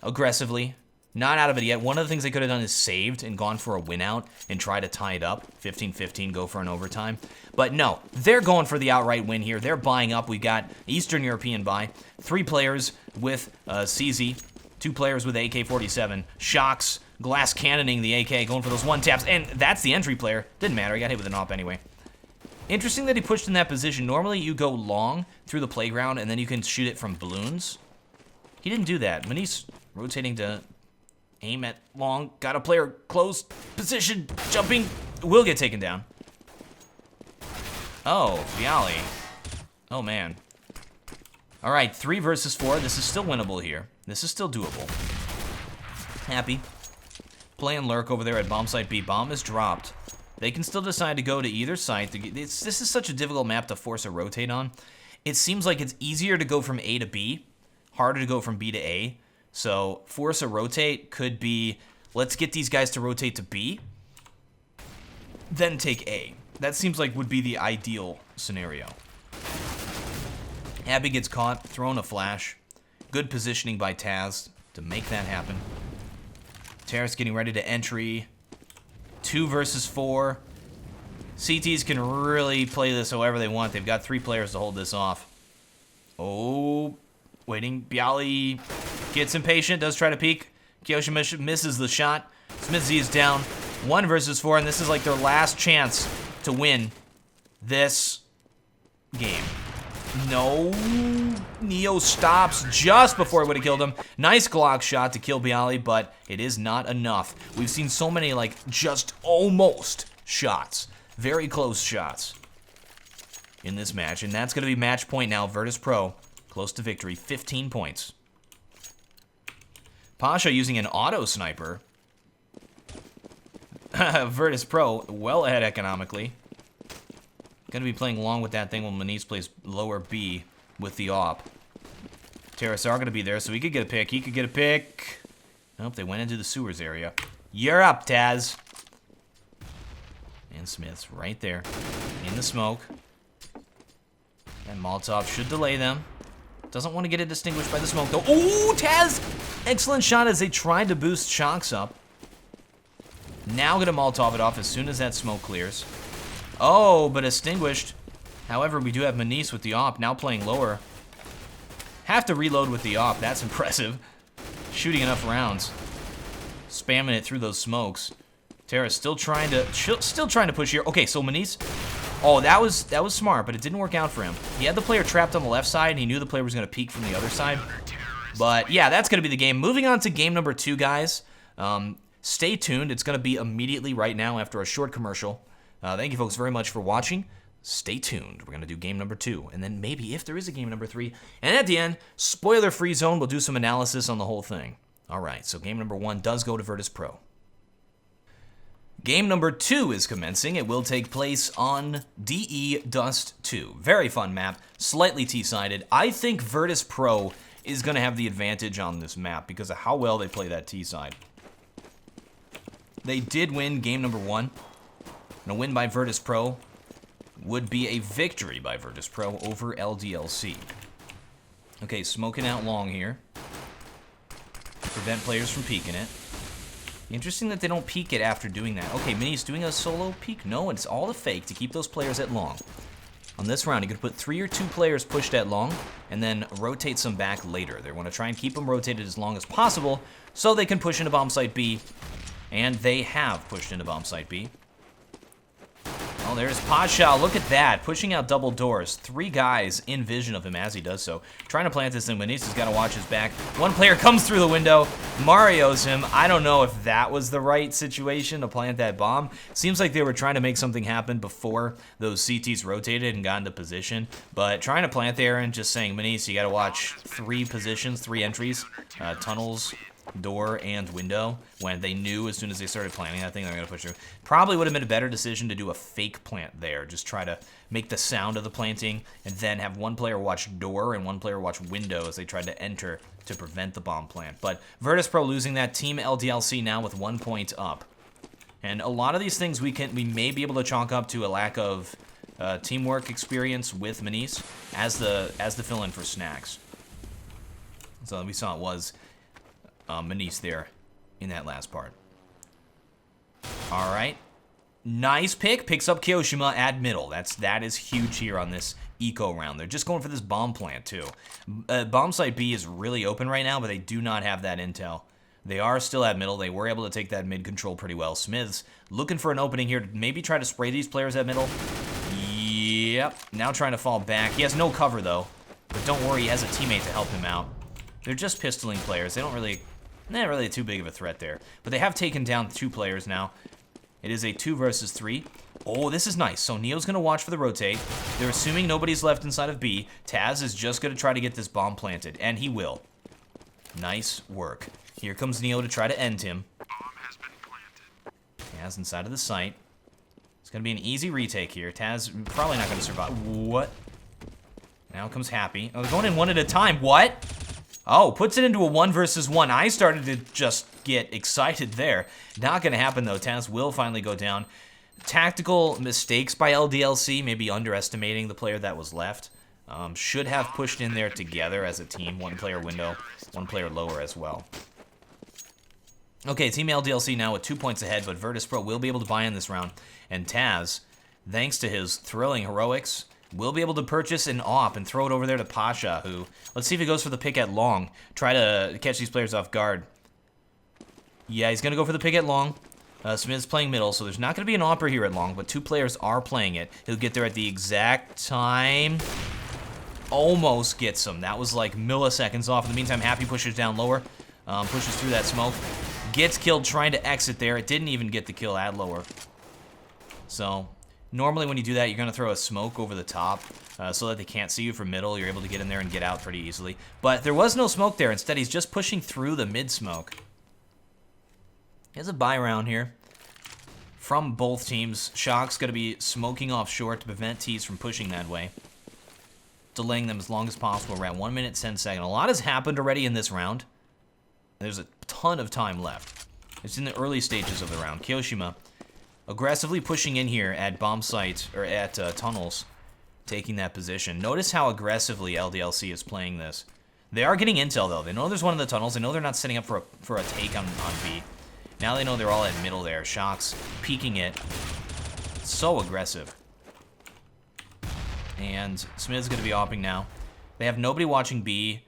aggressively. Not out of it yet. One of the things they could have done is saved and gone for a win out and try to tie it up. 15-15, go for an overtime. But no, they're going for the outright win here. They're buying up. We got Eastern European buy. 3 players with CZ. 2 players with AK-47. Shox, glass cannoning the AK, going for those 1-taps. And that's the entry player. Didn't matter. He got hit with an op anyway. Interesting that he pushed in that position. Normally you go long through the playground and then you can shoot it from balloons. He didn't do that. Manice rotating to aim at long. Got a player close position. Jumping. Will get taken down. Oh, Bialy. Oh, man. All right, 3 versus 4. This is still winnable here. This is still doable. Happy. Playing Lurk over there at bomb site B. Bomb is dropped. They can still decide to go to either site. This is such a difficult map to force a rotate on. It seems like it's easier to go from A to B, harder to go from B to A. So force a rotate could be, let's get these guys to rotate to B, then take A. That seems like would be the ideal scenario. Abby gets caught, thrown a flash. Good positioning by Taz to make that happen. Terrace getting ready to entry. 2 versus 4. CTs can really play this however they want. They've got 3 players to hold this off. Oh, waiting. Bialy gets impatient, does try to peek. Kyoshi misses the shot. Smithy is down. 1 versus 4, and this is like their last chance to win this game. No. Neo stops just before it would have killed him. Nice Glock shot to kill Bialy, but it is not enough. We've seen so many, like, just almost shots. Very close shots in this match, and that's going to be match point now. Virtus.pro, close to victory, 15 points. Pasha using an auto sniper. Virtus.pro, well ahead economically. Going to be playing along with that thing when Maniz plays lower B with the AWP. Terrace are going to be there, so he could get a pick. He could get a pick. Nope, they went into the sewers area. You're up, Taz. And Smith's right there in the smoke. And Molotov should delay them. Doesn't want to get it distinguished by the smoke, though. Oh, Taz! Excellent shot as they tried to boost Chonks up. Now going to Molotov it off as soon as that smoke clears. Oh, but extinguished. However, we do have Maniz with the AWP, now playing lower. Have to reload with the AWP, that's impressive. Shooting enough rounds. Spamming it through those smokes. Terra's still trying to push here. Okay, so Maniz. Oh, that was smart, but it didn't work out for him. He had the player trapped on the left side, and he knew the player was going to peek from the other side. But yeah, that's going to be the game. Moving on to game number 2, guys. Stay tuned. It's going to be immediately right now after a short commercial. Thank you folks very much for watching. Stay tuned. We're going to do game number 2, and then maybe if there is a game number 3. And at the end, spoiler-free zone, we'll do some analysis on the whole thing. All right, so game number 1 does go to Virtus.pro. Game number 2 is commencing. It will take place on DE Dust 2. Very fun map, slightly T-sided. I think Virtus.pro is going to have the advantage on this map because of how well they play that T-side. They did win game number 1. And a win by Virtus.pro would be a victory by Virtus.pro over LDLC. Okay, smoking out long here. Prevent players from peeking it. Interesting that they don't peek it after doing that. Okay, Mini's doing a solo peek? No, it's all a fake to keep those players at long. On this round, you could put 3 or 2 players pushed at long and then rotate some back later. They want to try and keep them rotated as long as possible so they can push into bomb site B. And they have pushed into bomb site B. Oh, there's Pasha. Look at that. Pushing out double doors. 3 guys in vision of him as he does so. Trying to plant this thing. Maniz has got to watch his back. 1 player comes through the window. Mario's him. I don't know if that was the right situation to plant that bomb. Seems like they were trying to make something happen before those CTs rotated and got into position. But trying to plant there and just saying, Maniz, you got to watch 3 positions, 3 entries. Tunnels, door, and window, when they knew as soon as they started planting that thing they were going to push through. Probably would have been a better decision to do a fake plant there. Just try to make the sound of the planting and then have 1 player watch door and 1 player watch window as they tried to enter to prevent the bomb plant. But Virtus.pro losing that. Team LDLC now with 1 point up. And a lot of these things we may be able to chalk up to a lack of teamwork experience with Maniz as the fill-in for Snacks. So we saw it was Maniz there in that last part. All right. Nice pick. Picks up Kyoshima at middle. That is huge here on this eco round. They're just going for this bomb plant, too. Bomb site B is really open right now, but they do not have that intel. They are still at middle. They were able to take that mid control pretty well. Smith's looking for an opening here to maybe try to spray these players at middle. Yep. Now trying to fall back. He has no cover, though. But don't worry, he has a teammate to help him out. They're just pistoling players. They don't really... Not really too big of a threat there. But they have taken down 2 players now. It is a 2 versus 3. Oh, this is nice. So Neo's going to watch for the rotate. They're assuming nobody's left inside of B. Taz is just going to try to get this bomb planted, and he will. Nice work. Here comes Neo to try to end him. Taz inside of the site. It's going to be an easy retake here. Taz probably not going to survive. What? Now comes Happy. Oh, they're going in one at a time. What? Oh, puts it into a 1 versus 1. I started to just get excited there. Not going to happen, though. Taz will finally go down. Tactical mistakes by LDLC, maybe underestimating the player that was left. Should have pushed in there together as a team. 1 player window, 1 player lower as well. Okay, Team LDLC now with 2 points ahead, but Virtus.pro will be able to buy in this round. And Taz, thanks to his thrilling heroics, will be able to purchase an AWP and throw it over there to Pasha, who, let's see if he goes for the pick at long. Try to catch these players off guard. Yeah, he's going to go for the pick at long. Smith's playing middle, so there's not going to be an AWPer here at long, but 2 players are playing it. He'll get there at the exact time. Almost gets him. That was like milliseconds off. In the meantime, Happy pushes down lower, pushes through that smoke. Gets killed trying to exit there. It didn't even get the kill at lower. So, normally when you do that, you're going to throw a smoke over the top so that they can't see you from middle. You're able to get in there and get out pretty easily. But there was no smoke there. Instead, he's just pushing through the mid-smoke. He has a buy round here from both teams. Shock's going to be smoking off short to prevent T's from pushing that way. Delaying them as long as possible. We're at 1 minute, 10 seconds. A lot has happened already in this round. There's a ton of time left. It's in the early stages of the round. Kyoshima aggressively pushing in here at bomb site, or at tunnels, taking that position. Notice how aggressively LDLC is playing this. They are getting intel, though. They know there's one in the tunnels. They know they're not setting up for a take on B. Now they know they're all at middle there. Shock's peeking it. So aggressive. And Smith's going to be opping now. They have nobody watching B.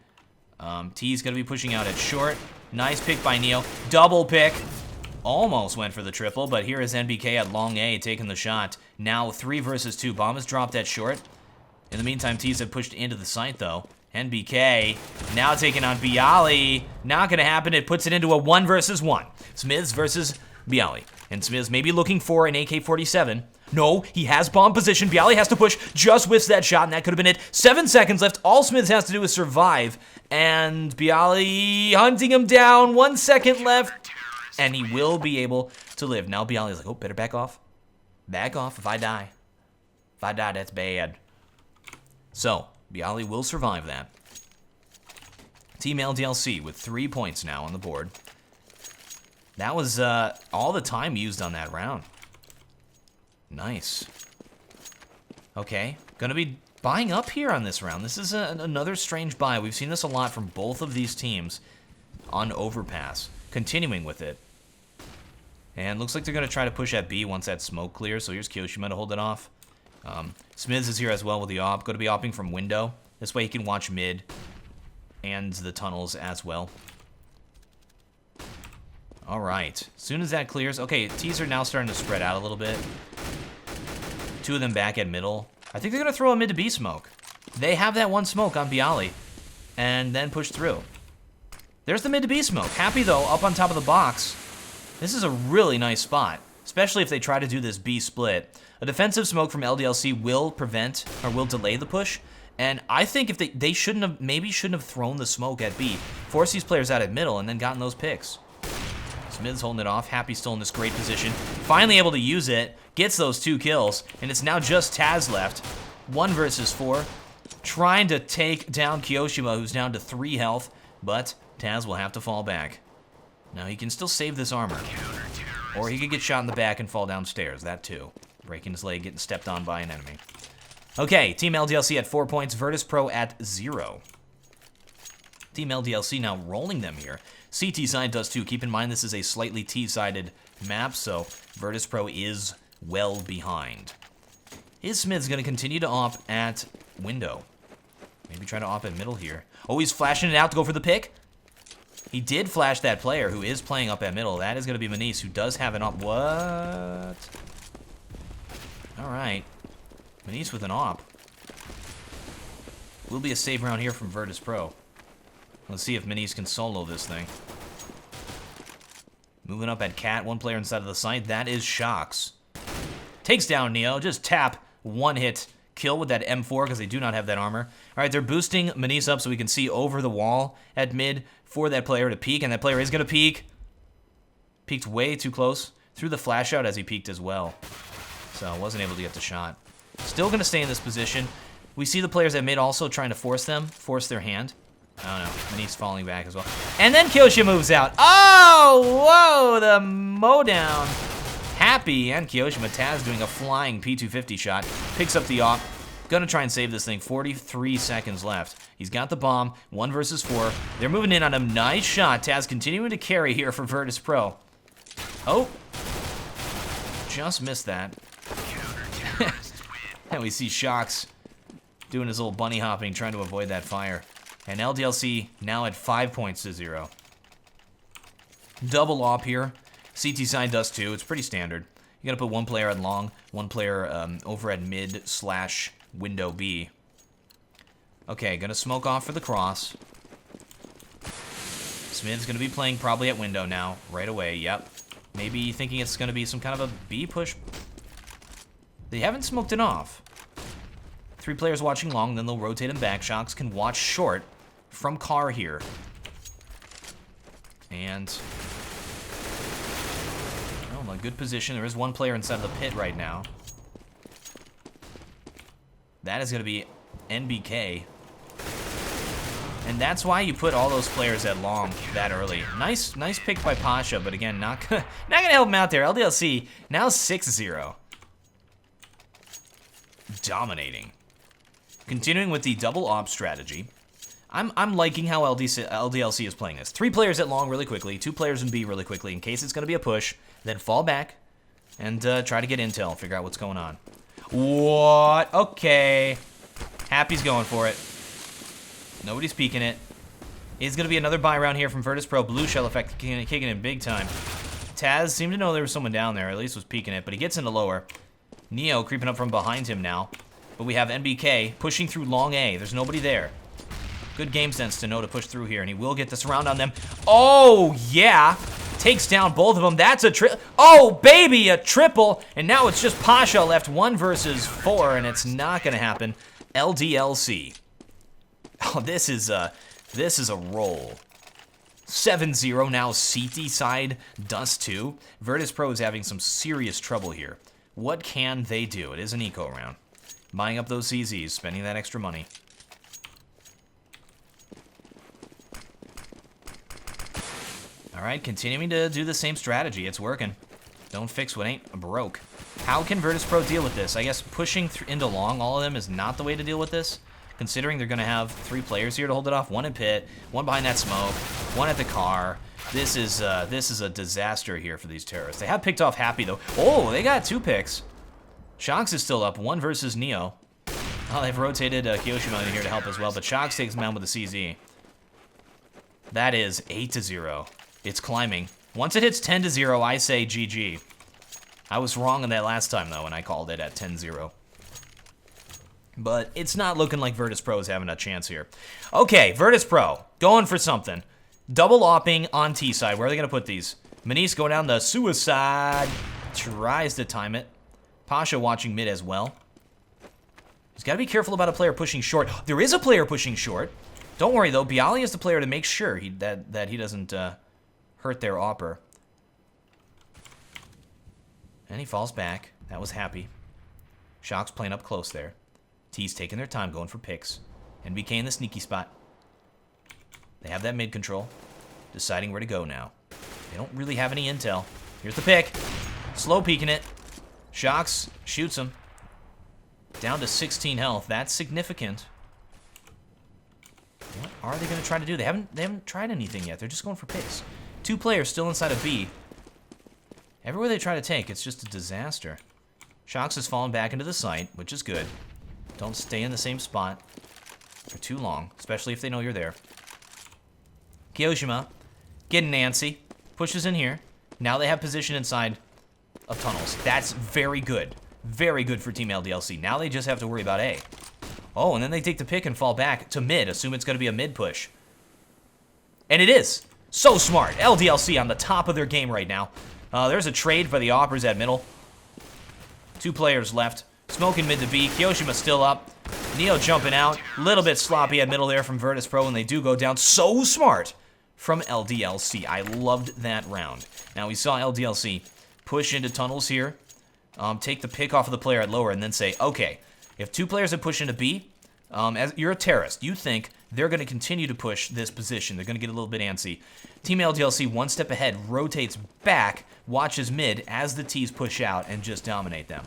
T's going to be pushing out at short. Nice pick by Neo. Double pick. Almost went for the triple, but here is NBK at long A taking the shot. Now 3 versus 2. Bomb is dropped at short. In the meantime, T's have pushed into the site, though. NBK now taking on Bialy. Not going to happen. It puts it into a 1 versus 1. Smiths versus Bialy. And Smiths may be looking for an AK-47. No, he has bomb position. Bialy has to push. Just whiffs that shot, and that could have been it. 7 seconds left. All Smiths has to do is survive. And Bialy hunting him down. 1 second left. And he will be able to live. Now Bialy's like, oh, better back off. Back off if I die. If I die, that's bad. So, Bialy will survive that. Team LDLC with 3 points now on the board. That was all the time used on that round. Nice. Okay, gonna be buying up here on this round. This is another strange buy. We've seen this a lot from both of these teams on Overpass. Continuing with it. And looks like they're gonna try to push at B once that smoke clears. So here's Kyoshima to hold it off. Smiz is here as well with the AWP. Going to be AWPing from window. This way he can watch mid and the tunnels as well. All right. As soon as that clears. Okay, T's are now starting to spread out a little bit. 2 of them back at middle. I think they're going to throw a mid to B smoke. They have that 1 smoke on Bialy. And then push through. There's the mid to B smoke. Happy, though, up on top of the box. This is a really nice spot. Especially if they try to do this B split. A defensive smoke from LDLC will prevent, or will delay the push. And I think if they shouldn't have thrown the smoke at B. Force these players out at middle and then gotten those picks. Smith's holding it off. Happy still in this great position. Finally able to use it. Gets those 2 kills. And it's now just Taz left. 1 versus 4. Trying to take down Kyoshima, who's down to 3 health. But Taz will have to fall back. Now he can still save this armor. Or he could get shot in the back and fall downstairs. That too. Breaking his leg, getting stepped on by an enemy. Okay, Team LDLC at 4 points. Virtus.pro at 0. Team LDLC now rolling them here. CT side does too. Keep in mind this is a slightly T-sided map, so Virtus.pro is well behind. Is Smith's going to continue to AWP at window? Maybe try to AWP at middle here. Oh, he's flashing it out to go for the pick. He did flash that player who is playing up at middle. That is going to be Manice, who does have an AWP. What? All right. Manice with an AWP. Will be a save round here from Virtus.pro. Let's see if Manice can solo this thing. Moving up at Cat, one player inside of the site. That is Shox. Takes down Neo. Just tap, one hit kill with that M4 because they do not have that armor. All right, they're boosting Manise up so we can see over the wall at mid for that player to peek, and that player is going to peek. Peeked way too close. Threw the flash out as he peeked as well. So wasn't able to get the shot. Still going to stay in this position. We see the players at mid also trying to force their hand. I don't know. Manise falling back as well. And then Kyoshi moves out. Oh, whoa, the mowdown. Happy and Kyoshima. Taz doing a flying P250 shot. Picks up the op. Gonna try and save this thing. 43 seconds left. He's got the bomb. 1 versus 4. They're moving in on him. Nice shot. Taz continuing to carry here for Virtus.pro. Oh. Just missed that. And we see Shox doing his little bunny hopping, trying to avoid that fire. And LDLC now at 5 points to 0. Double op here. CT side does too. It's pretty standard. You gotta put one player at long, one player over at mid / window B. Okay, gonna smoke off for the cross. Smid's gonna be playing probably at window now, right away. Yep. Maybe thinking it's gonna be some kind of a B push. They haven't smoked it off. 3 players watching long, then they'll rotate him back. Shox can watch short from car here. And a good position. There is one player inside of the pit right now. That is going to be NBK. And that's why you put all those players at long that early. Nice pick by Pasha, but again, not gonna help him out there. LDLC now 6-0. Dominating. Continuing with the double op strategy. I'm liking how LDLC is playing this. 3 players at long really quickly, 2 players in B really quickly in case it's going to be a push. Then fall back and try to get intel, figure out what's going on. What? Okay. Happy's going for it. Nobody's peeking it. It's going to be another buy round here from Virtus.pro. Blue shell effect kicking in big time. Taz seemed to know there was someone down there, at least was peeking it, but he gets into lower. Neo creeping up from behind him now. But we have NBK pushing through long A. There's nobody there. Good game sense to know to push through here, and he will get this round on them. Oh, yeah. Takes down both of them. That's a oh, baby, a triple. And now it's just Pasha left 1 versus 4, and it's not going to happen. LDLC. Oh, this is a roll. 7-0 now. CT side does too. Virtus.pro is having some serious trouble here. What can they do? It is an eco round. Buying up those CZs, spending that extra money. All right, continuing to do the same strategy. It's working. Don't fix what ain't broke. How can Virtus.pro deal with this? I guess pushing into long, all of them, is not the way to deal with this, considering they're going to have 3 players here to hold it off. 1 in pit, 1 behind that smoke, 1 at the car. This is a disaster here for these terrorists. They have picked off Happy, though. Oh, they got 2 picks. Shox is still up, 1 versus Neo. Oh, they've rotated Kyoshima in here to help as well, but Shox takes him out with a CZ. That is 8-0. It's climbing. Once it hits 10-0, I say GG. I was wrong on that last time, though, and I called it at 10-0. But it's not looking like Virtus.pro is having a chance here. Okay, Virtus.pro, going for something. Double opping on T side. Where are they going to put these? Manise going down the suicide. Tries to time it. Pasha watching mid as well. He's got to be careful about a player pushing short. There is a player pushing short. Don't worry, though. Bialy is the player to make sure that he doesn't hurt their opper. And he falls back. That was Happy. Shox playing up close there. T's taking their time going for picks. NBK in the sneaky spot. They have that mid control. Deciding where to go now. They don't really have any intel. Here's the pick. Slow peeking it. Shox shoots him. Down to 16 health. That's significant. What are they going to try to do? They haven't tried anything yet. They're just going for picks. 2 players still inside of B. Everywhere they try to take, it's just a disaster. Shox has fallen back into the site, which is good. Don't stay in the same spot for too long, especially if they know you're there. Kyoshima getting antsy. Pushes in here. Now they have position inside of tunnels. That's very good. Very good for Team LDLC. Now they just have to worry about A. Oh, and then they take the pick and fall back to mid. Assume it's going to be a mid push. And it is. So smart. LDLC on the top of their game right now. There's a trade for the Oppers at middle. 2 players left. Smoking mid to B. Kiyoshima still up. Neo jumping out. Little bit sloppy at middle there from Virtus.pro, and they do go down. So smart from LDLC. I loved that round. Now, we saw LDLC push into tunnels here. Take the pick off of the player at lower, and then say, okay, if 2 players have pushed into B, as you're a terrorist, you think they're going to continue to push this position. They're going to get a little bit antsy. Team LDLC, 1 step ahead, rotates back, watches mid as the T's push out, and just dominate them.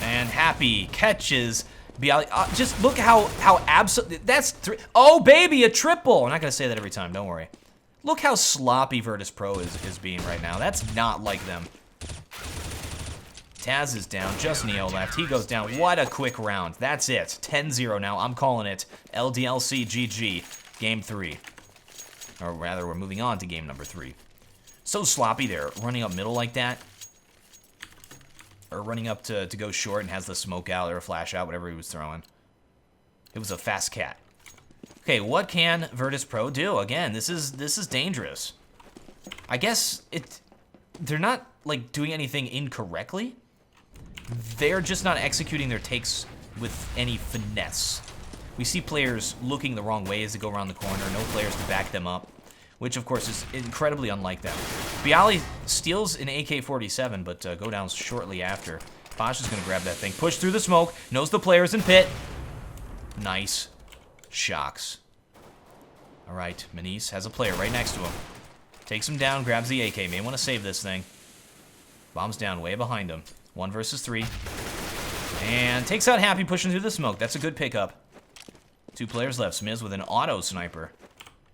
And Happy catches Bialy. Just look how absolute. That's 3. Oh, baby, a triple. I'm not going to say that every time. Don't worry. Look how sloppy Virtus.pro is being right now. That's not like them. Taz is down. Just Neo left. He goes down. What a quick round. That's it. 10-0 now. I'm calling it LDLC GG. Game 3. Or rather, we're moving on to game number 3. So sloppy there. Running up middle like that. Or running up to go short and has the smoke out or a flash out, whatever he was throwing. It was a fast cat. Okay, what can Virtus.pro do? Again, this is dangerous. I guess they're not like doing anything incorrectly. They're just not executing their takes with any finesse. We see players looking the wrong way as they go around the corner, no players to back them up, which of course is incredibly unlike them. Bialy steals an AK-47, but go down shortly after. Bosch is going to grab that thing, push through the smoke, knows the players in pit. Nice. Shocks. All right, Manice has a player right next to him. Takes him down, grabs the AK. May want to save this thing. Bombs down way behind him. 1 versus 3. And takes out Happy, pushing through the smoke. That's a good pickup. 2 players left. Smiz with an auto sniper.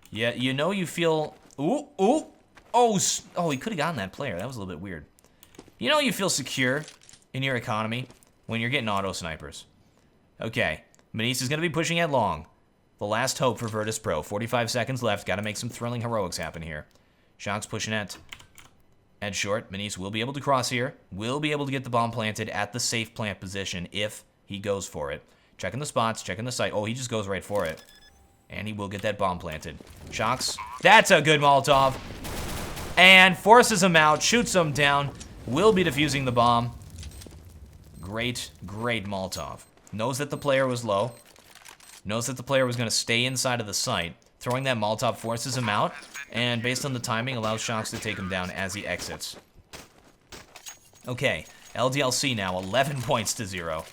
Yeah, you know you feel... Ooh, ooh. Oh, he could have gotten that player. That was a little bit weird. You know you feel secure in your economy when you're getting auto snipers. Okay, Manice is going to be pushing at long. The last hope for Virtus.pro. 45 seconds left. Got to make some thrilling heroics happen here. Shock's pushing at short. Manice will be able to cross here. Will be able to get the bomb planted at the safe plant position if he goes for it. Checking the spots, checking the site. Oh, he just goes right for it. And he will get that bomb planted. Shocks. That's a good Molotov. And forces him out, shoots him down. Will be defusing the bomb. Great, great Molotov. Knows that the player was low. Knows that the player was going to stay inside of the site. Throwing that Molotov forces him out. And based on the timing, allows Shocks to take him down as he exits. Okay, LDLC now, 11 points to 0.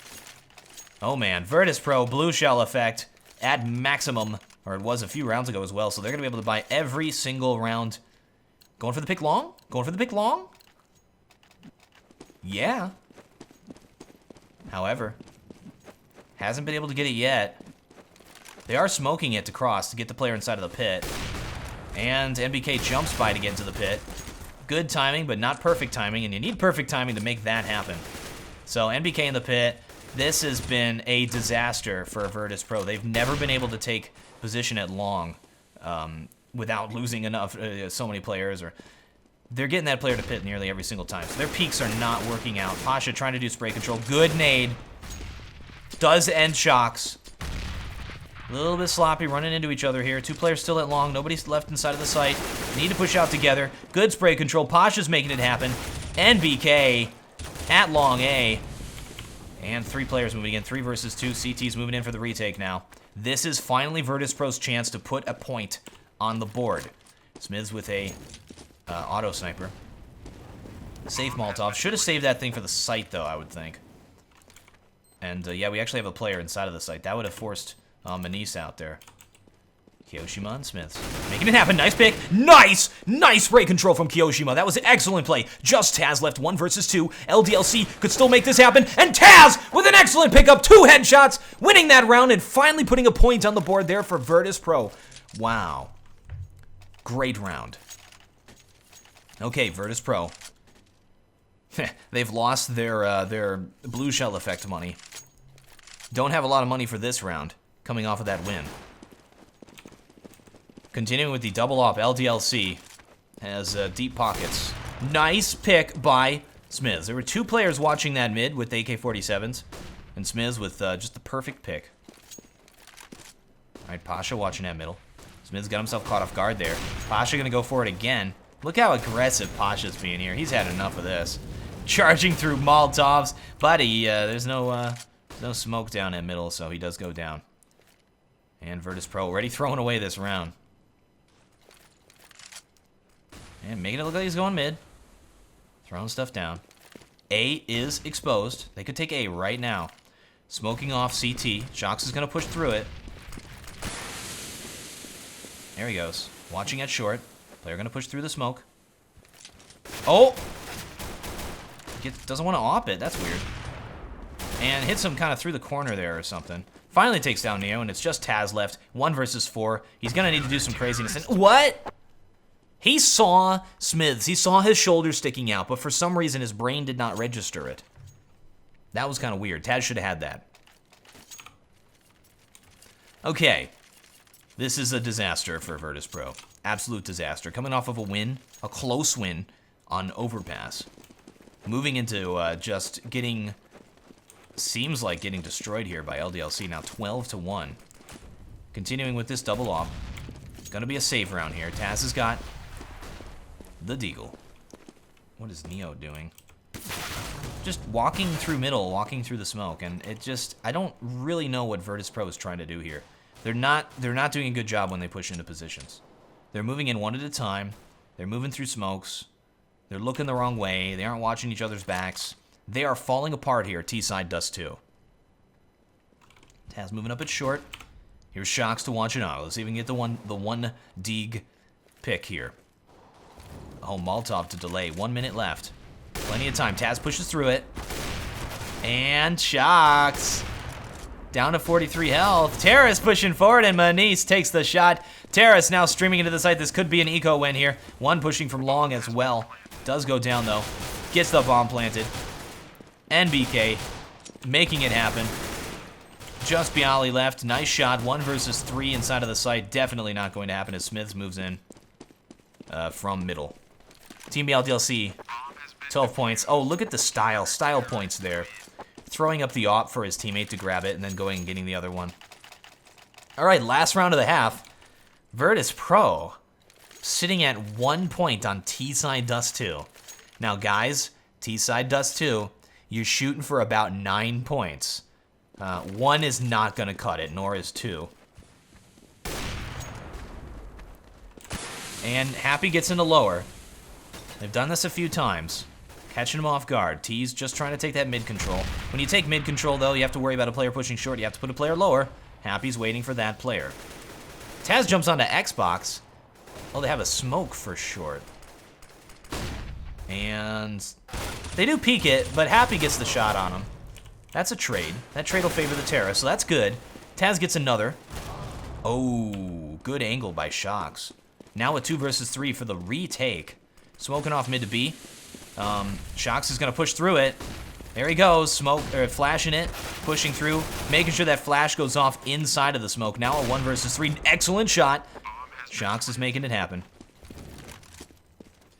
Oh man, Virtus.pro, blue shell effect at maximum. Or it was a few rounds ago as well, so they're going to be able to buy every single round. Going for the pick long? Going for the pick long? Yeah. However, hasn't been able to get it yet. They are smoking it to cross to get the player inside of the pit. And NBK jumps by to get into the pit. Good timing, but not perfect timing, and you need perfect timing to make that happen. So NBK in the pit. This has been a disaster for Virtus.pro. They've never been able to take position at long without losing enough, so many players. Or they're getting that player to pit nearly every single time. So their peaks are not working out. Pasha trying to do spray control. Good nade. Does end Shocks. A little bit sloppy, running into each other here. 2 players still at long. Nobody's left inside of the site. Need to push out together. Good spray control. Pasha's making it happen. NBK at long A. And 3 players moving in. 3 versus 2. CT's moving in for the retake now. This is finally Virtus.pro's chance to put a point on the board. Smiths with a auto sniper. Safe Molotov. Should have saved that thing for the site, though, I would think. And, yeah, we actually have a player inside of the site. That would have forced Manice out there. Kiyoshima and Smiths. Making it happen. Nice pick. Nice! Nice spray control from Kiyoshima. That was an excellent play. Just Taz left 1 versus 2. LDLC could still make this happen. And Taz with an excellent pickup. 2 headshots. Winning that round and finally putting a point on the board there for Virtus.pro. Wow. Great round. Okay, Virtus.pro. They've lost their blue shell effect money. Don't have a lot of money for this round, coming off of that win. Continuing with the double op, LDLC has deep pockets. Nice pick by Smiths. There were 2 players watching that mid with AK-47s, and Smiths with just the perfect pick. All right, Alright, Pasha watching that middle. Smith's got himself caught off guard there. Pasha gonna go for it again. Look how aggressive Pasha's being here. He's had enough of this. Charging through Molotovs, but there's no smoke down in middle, so he does go down. And Virtus.pro already throwing away this round. And making it look like he's going mid. Throwing stuff down. A is exposed. They could take A right now. Smoking off CT. Shox is going to push through it. There he goes. Watching at short. Player going to push through the smoke. Oh! Doesn't want to op it. That's weird. And hits him kind of through the corner there or something. Finally takes down Neo, and it's just Taz left. 1 versus 4. He's going to need to do some craziness. And what? He saw Smiths. He saw his shoulder sticking out, but for some reason his brain did not register it. That was kind of weird. Taz should have had that. Okay. This is a disaster for Virtus.pro. Absolute disaster. Coming off of a win, a close win on Overpass. Moving into just getting, seems like getting destroyed here by LDLC. Now 12-1. Continuing with this double op. Gonna be a save round here. Taz has got the Deagle. What is Neo doing? Just walking through middle, walking through the smoke, and it just, I don't really know what Virtus.pro is trying to do here. They're not doing a good job when they push into positions. They're moving in one at a time. They're moving through smokes. They're looking the wrong way. They aren't watching each other's backs. They are falling apart here. T-side Dust 2. Taz moving up at short. Here's Shox to watch it out. Let's see if we can get the one Deeg pick here. Oh, Molotov to delay. 1 minute left. Plenty of time. Taz pushes through it. And Shox. Down to 43 health. Terrace pushing forward, and Manise takes the shot. Terrace now streaming into the site. This could be an eco win here. 1 pushing from long as well. Does go down, though. Gets the bomb planted. NBK making it happen. Just Bialy left. Nice shot. 1 versus 3 inside of the site. Definitely not going to happen as Smiths moves in from middle. Team LDLC, 12 points. Oh, look at the style. Style points there. Throwing up the op for his teammate to grab it and then going and getting the other one. All right, last round of the half. Virtus.pro sitting at 1 point on T-side Dust 2. Now, guys, T-side Dust 2, you're shooting for about 9 points. 1 is not going to cut it, nor is 2. And Happy gets into lower. They've done this a few times. Catching him off guard. T's just trying to take that mid control. When you take mid control, though, you have to worry about a player pushing short. You have to put a player lower. Happy's waiting for that player. Taz jumps onto Xbox. Oh, they have a smoke for short. And they do peek it, but Happy gets the shot on him. That's a trade. That trade will favor the Terra, so that's good. Taz gets another. Oh, good angle by Shox. Now a 2 versus 3 for the retake. Smoking off mid to B. Shox is going to push through it. There he goes, flashing it, pushing through, making sure that flash goes off inside of the smoke. Now a 1 versus 3, excellent shot. Shox is making it happen.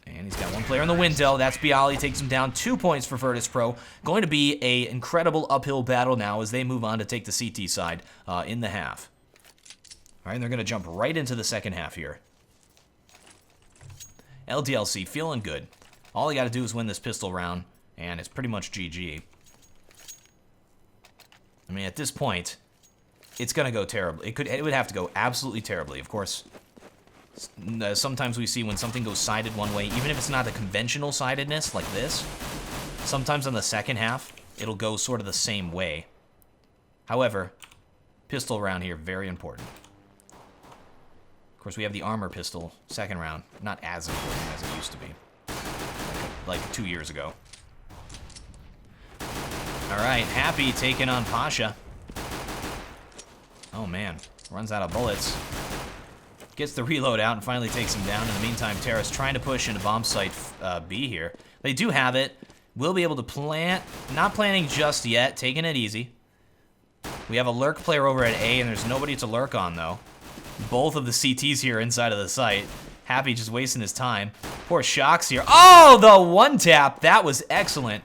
And he's got 1 player in the window. That's Bialy, takes him down. 2 points for Virtus.pro. Going to be an incredible uphill battle now as they move on to take the CT side in the half. All right, and they're going to jump right into the second half here. LDLC feeling good. All they got to do is win this pistol round, and it's pretty much GG. I mean, at this point, it's going to go terribly. It would have to go absolutely terribly. Of course, sometimes we see when something goes sided one way, even if it's not a conventional sidedness like this, sometimes on the second half, it'll go sort of the same way. However, pistol round here, very important. Of course, we have the armor pistol, second round. Not as important as it used to be. Like 2 years ago. Alright, Happy taking on Pasha. Oh man, runs out of bullets. Gets the reload out and finally takes him down. In the meantime, Terrace trying to push into bomb site B here. They do have it. We'll be able to plant. Not planting just yet, taking it easy. We have a lurk player over at A, and there's nobody to lurk on, though. Both of the CTs here inside of the site. Happy just wasting his time. Poor Shox here. Oh, the one tap. That was excellent.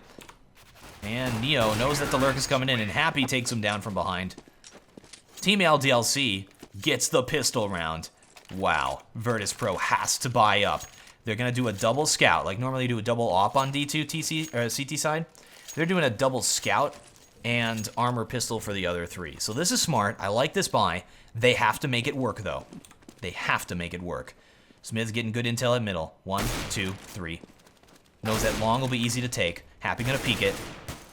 And Neo knows that the lurk is coming in, and Happy takes him down from behind. Team LDLC Gets the pistol round. Wow. Virtus.pro has to buy up. They're going to do a double scout. Like normally you do a double op on D2 TC, or CT side. They're doing a double scout and armor pistol for the other 3. So this is smart. I like this buy. They have to make it work, though. They have to make it work. Smith's getting good intel at middle. 1, 2, 3. Knows that long will be easy to take. Happy gonna peek it.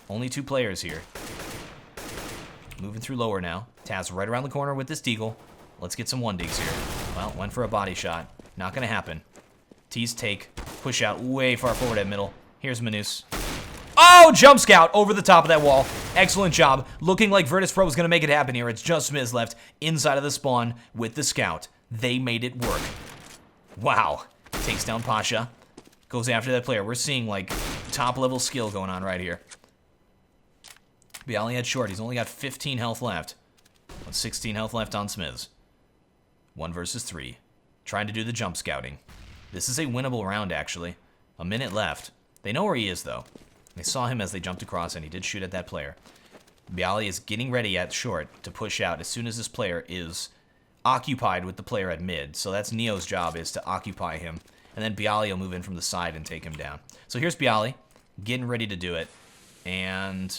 Only 2 players here. Moving through lower now. Taz right around the corner with this deagle. Let's get some 1-digs here. Well, went for a body shot. Not gonna happen. T's take. Push out way far forward at middle. Here's Manus. Oh, jump scout over the top of that wall. Excellent job. Looking like Virtus.pro was going to make it happen here. It's just Smith left inside of the spawn with the scout. They made it work. Wow. Takes down Pasha. Goes after that player. We're seeing, like, top-level skill going on right here. Bialy had short. He's only got 15 health left. 16 health left on Smiths. 1 versus 3. Trying to do the jump scouting. This is a winnable round, actually. A minute left. They know where he is, though. They saw him as they jumped across, and he did shoot at that player. Bialy is getting ready at short to push out as soon as this player is occupied with the player at mid. So that's Neo's job, is to occupy him. And then Bialy will move in from the side and take him down. So here's Bialy, getting ready to do it. And...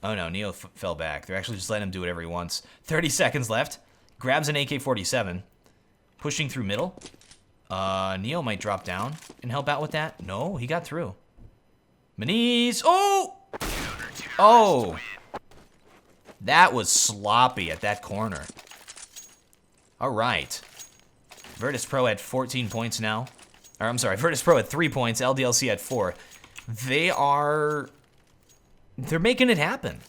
oh no, Neo fell back. They're actually just letting him do whatever he wants. 30 seconds left. Grabs an AK-47. Pushing through middle. Neo might drop down and help out with that. No, he got through. Manise. Oh! Oh! That was sloppy at that corner. All right. Virtus.pro at 14 points now. Or, I'm sorry, Virtus.pro at 3 points, LDLC at 4. They're making it happen.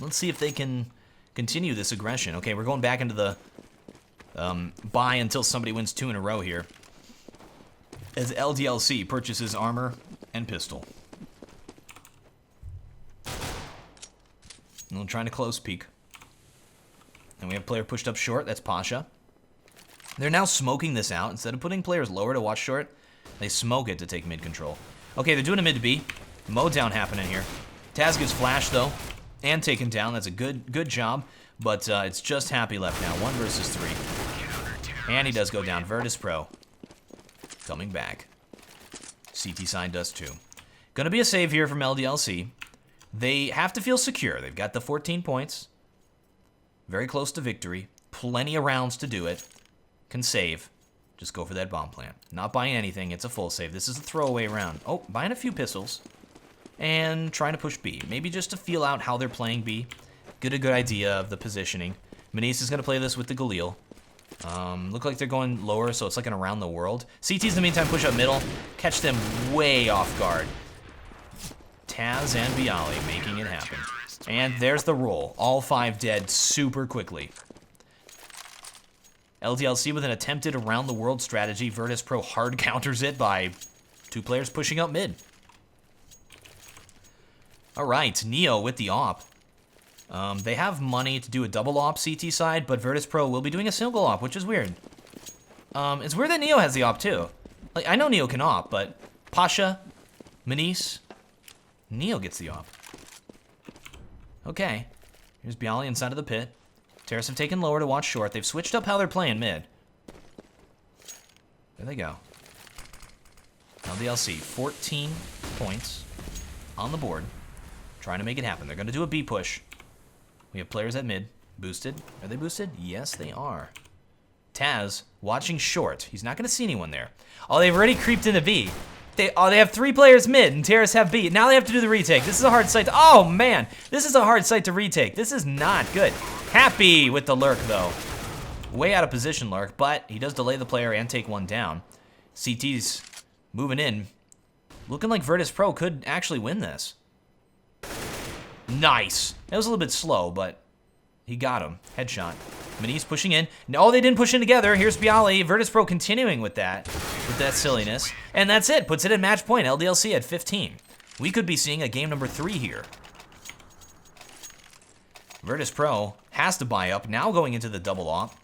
Let's see if they can continue this aggression. Okay, we're going back into the buy until somebody wins 2 in a row here. As LDLC purchases armor and pistol. And we're trying to close peek. And we have player pushed up short. That's Pasha. They're now smoking this out. Instead of putting players lower to watch short, they smoke it to take mid control. Okay, they're doing a mid to B. Mow down happening here. Taz gets flashed, though, and taken down. That's a good job. But it's just Happy left now. 1 versus 3. And he does go down. Virtus.pro. Coming back. CT sign does too. Gonna be a save here from LDLC. They have to feel secure. They've got the 14 points. Very close to victory. Plenty of rounds to do it. Can save. Just go for that bomb plant. Not buying anything. It's a full save. This is a throwaway round. Oh, buying a few pistols. And trying to push B. Maybe just to feel out how they're playing B. Get a good idea of the positioning. Manise is gonna play this with the Galil. Look like they're going lower, so it's like an around the world. CTs in the meantime push up middle, catch them way off guard. Taz and Bialy making it happen. And there's the roll. All 5 dead super quickly. LDLC with an attempted around the world strategy. Virtus.pro hard counters it by 2 players pushing up mid. Alright, Neo with the op. They have money to do a double op CT side, but Virtus.pro will be doing a single op, which is weird. It's weird that Neo has the op too. Like, I know Neo can op, but Pasha, Manise, Neo gets the op. Okay, here's Bialy inside of the pit. Terrace have taken lower to watch short. They've switched up how they're playing mid. There they go. LDLC, 14 points on the board. Trying to make it happen. They're going to do a B push. We have players at mid. Boosted. Are they boosted? Yes, they are. Taz, watching short. He's not going to see anyone there. Oh, they've already creeped into B. They have 3 players mid, and Terrace have B. Now they have to do the retake. This is a hard site to... oh, man. This is a hard site to retake. This is not good. Happy with the lurk, though. Way out of position, lurk, but he does delay the player and take one down. CT's moving in. Looking like Virtus.pro could actually win this. Nice. That was a little bit slow, but he got him. Headshot. Manise pushing in. No, they didn't push in together. Here's Bialy. Virtus.pro continuing with that silliness. And that's it. Puts it at match point. LDLC at 15. We could be seeing a game number 3 here. Virtus.pro has to buy up. Now going into the double op.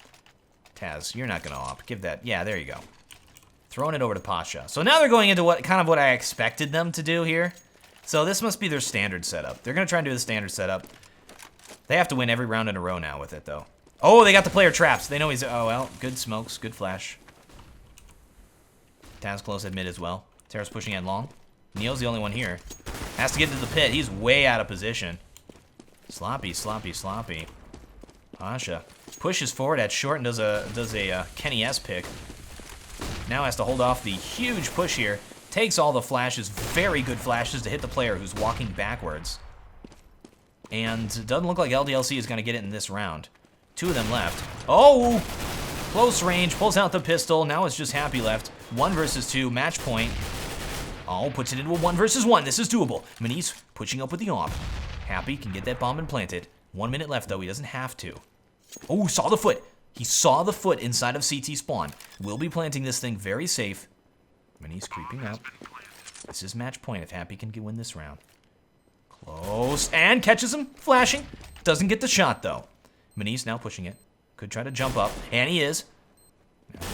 Taz, you're not going to op. Give that. Yeah, there you go. Throwing it over to Pasha. So now they're going into what I expected them to do here. So this must be their standard setup. They're going to try and do the standard setup. They have to win every round in a row now with it, though. Oh, they got the player traps. They know he's... Oh, well, good smokes, good flash. Taz close at mid as well. Terra's pushing at long. Neo's the only one here. Has to get into the pit. He's way out of position. Sloppy, sloppy, sloppy. Pasha pushes forward at short and does a Kenny S pick. Now has to hold off the huge push here. Takes all the flashes, very good flashes to hit the player who's walking backwards. And it doesn't look like LDLC is going to get it in this round. 2 of them left. Oh! Close range, pulls out the pistol. Now it's just Happy left. 1 versus 2, match point. Oh, puts it into a 1 versus 1. This is doable. Maniz pushing up with the AWP. Happy can get that bomb implanted. 1 minute left, though. He doesn't have to. Oh, saw the foot. He saw the foot inside of CT spawn. Will be planting this thing very safe. Maniz creeping up. This is match point if Happy can win this round. Close. And catches him. Flashing. Doesn't get the shot, though. Maniz now pushing it. Could try to jump up. And he is.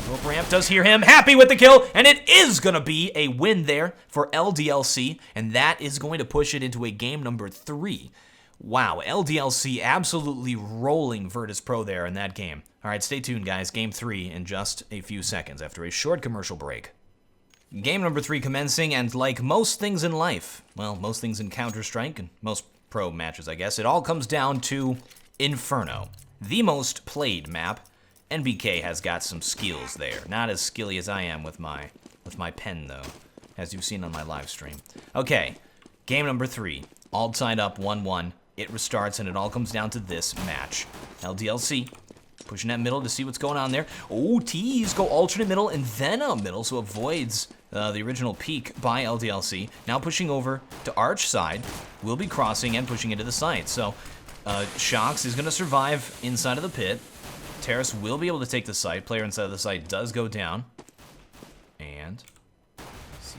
Rope ramp does hear him. Happy with the kill. And it is going to be a win there for LDLC. And that is going to push it into a game number 3. Wow, LDLC absolutely rolling Virtus.pro there in that game. All right, stay tuned, guys. Game 3 in just a few seconds after a short commercial break. Game number 3 commencing, and like most things in life, well, most things in Counter-Strike and most pro matches, I guess, it all comes down to Inferno, the most played map. NBK has got some skills there. Not as skilly as I am with my pen, though, as you've seen on my live stream. Okay, game number 3, all tied up 1-1. It restarts, and it all comes down to this match. LDLC pushing that middle to see what's going on there. Oh, T's go alternate middle and then up middle, so avoids the original peek by LDLC. Now pushing over to Arch side. Will be crossing and pushing into the site. So Shox is going to survive inside of the pit. Terrace will be able to take the site. Player inside of the site does go down. And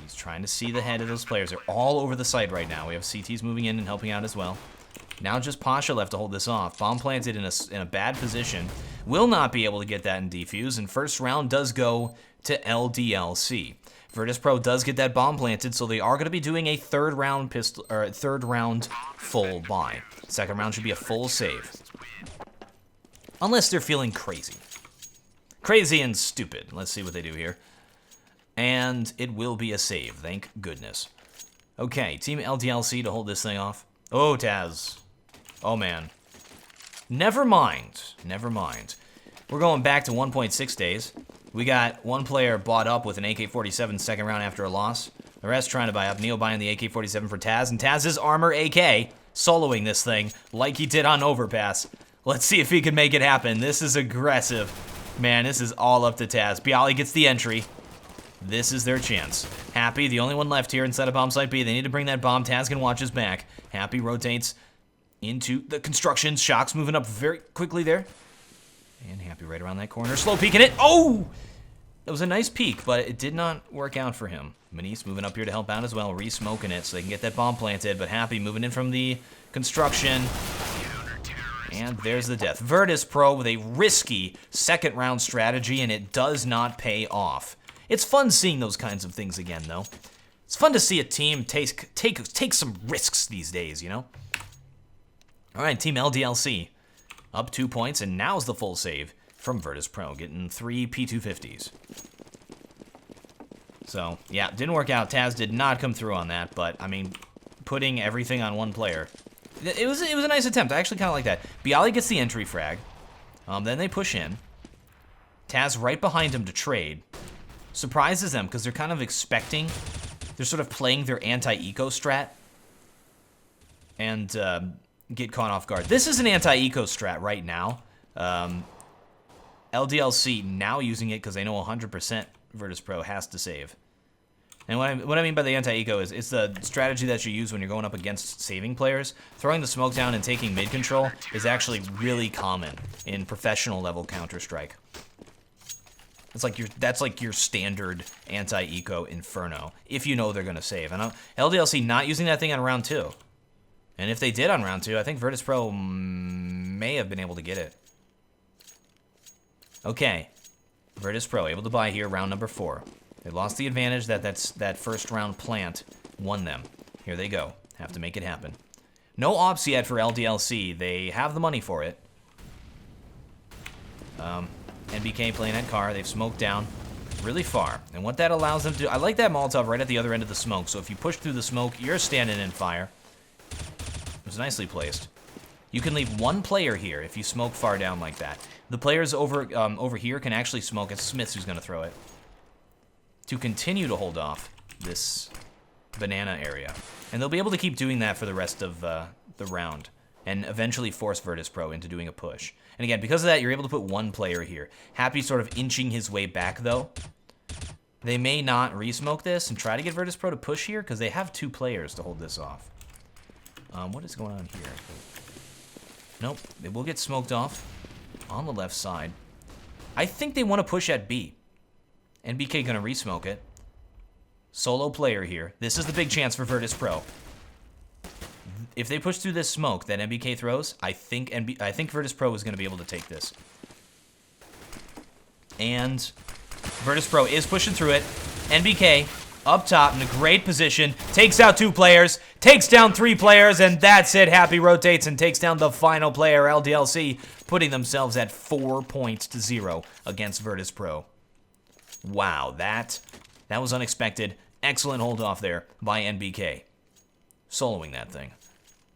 he's trying to see the head of those players. They're all over the site right now. We have CTs moving in and helping out as well. Now just Pasha left to hold this off. Bomb planted in a bad position. Will not be able to get that in defuse. And first round does go to LDLC. Virtus.pro does get that bomb planted, so they are going to be doing a third round full buy. Second round should be a full save. Unless they're feeling crazy. Crazy and stupid. Let's see what they do here. And it will be a save, thank goodness. Okay, Team LDLC to hold this thing off. Oh, Taz. Oh, man. Never mind. Never mind. We're going back to 1.6 days. We got one player bought up with an AK-47 second round after a loss. The rest trying to buy up. Neo buying the AK-47 for Taz. And Taz's armor AK soloing this thing like he did on Overpass. Let's see if he can make it happen. This is aggressive. Man, this is all up to Taz. Bialy gets the entry. This is their chance. Happy, the only one left here inside of bomb site B. They need to bring that bomb. Taz can watch his back. Happy rotates into the construction. Shox moving up very quickly there. And Happy right around that corner. Slow peeking it. Oh! It was a nice peek, but it did not work out for him. Maniz moving up here to help out as well. Re-smoking it so they can get that bomb planted. But Happy moving in from the construction. And there's the death. Virtus.pro with a risky second round strategy, and it does not pay off. It's fun seeing those kinds of things again, though. It's fun to see a team take some risks these days, you know? All right, Team LDLC up 2 points, and now's the full save from Virtus.pro, getting 3 P250s. So, yeah, didn't work out. Taz did not come through on that, but, I mean, putting everything on one player. It was a nice attempt. I actually kind of like that. Bialy gets the entry frag. Then they push in. Taz right behind him to trade. Surprises them because they're kind of expecting. They're sort of playing their anti-eco strat. And get caught off guard. This is an anti-eco strat right now. LDLC now using it because they know 100% Virtus.pro has to save. And what I mean by the anti-eco is it's the strategy that you use when you're going up against saving players. Throwing the smoke down and taking mid control is actually really common in professional level Counter-Strike. That's like your standard anti-eco Inferno if you know they're gonna save. And LDLC not using that thing on round 2. And if they did on round 2, I think Virtus.pro may have been able to get it. Okay, Virtus.pro able to buy here round number 4. They lost the advantage that first round plant won them. Here they go. Have to make it happen. No ops yet for LDLC. They have the money for it. NBK playing that car. They've smoked down really far. And what that allows them to do... I like that Molotov right at the other end of the smoke. So if you push through the smoke, you're standing in fire. It was nicely placed. You can leave one player here if you smoke far down like that. The players over here can actually smoke. It's Smiths who's going to throw it. To continue to hold off this banana area. And they'll be able to keep doing that for the rest of the round. And eventually force Virtus.pro into doing a push. And again, because of that, you're able to put one player here. Happy sort of inching his way back, though. They may not re-smoke this and try to get Virtus.pro to push here, because they have 2 players to hold this off. What is going on here? Nope, they will get smoked off on the left side. I think they want to push at B. NBK gonna re-smoke it. Solo player here. This is the big chance for Virtus.pro. If they push through this smoke that NBK throws, I think Virtus.pro is going to be able to take this. And Virtus.pro is pushing through it. NBK up top in a great position. Takes out 2 players. Takes down 3 players. And that's it. Happy rotates and takes down the final player, LDLC, putting themselves at 4 points to 0 against Virtus.pro. Wow, that was unexpected. Excellent hold off there by NBK. Soloing that thing.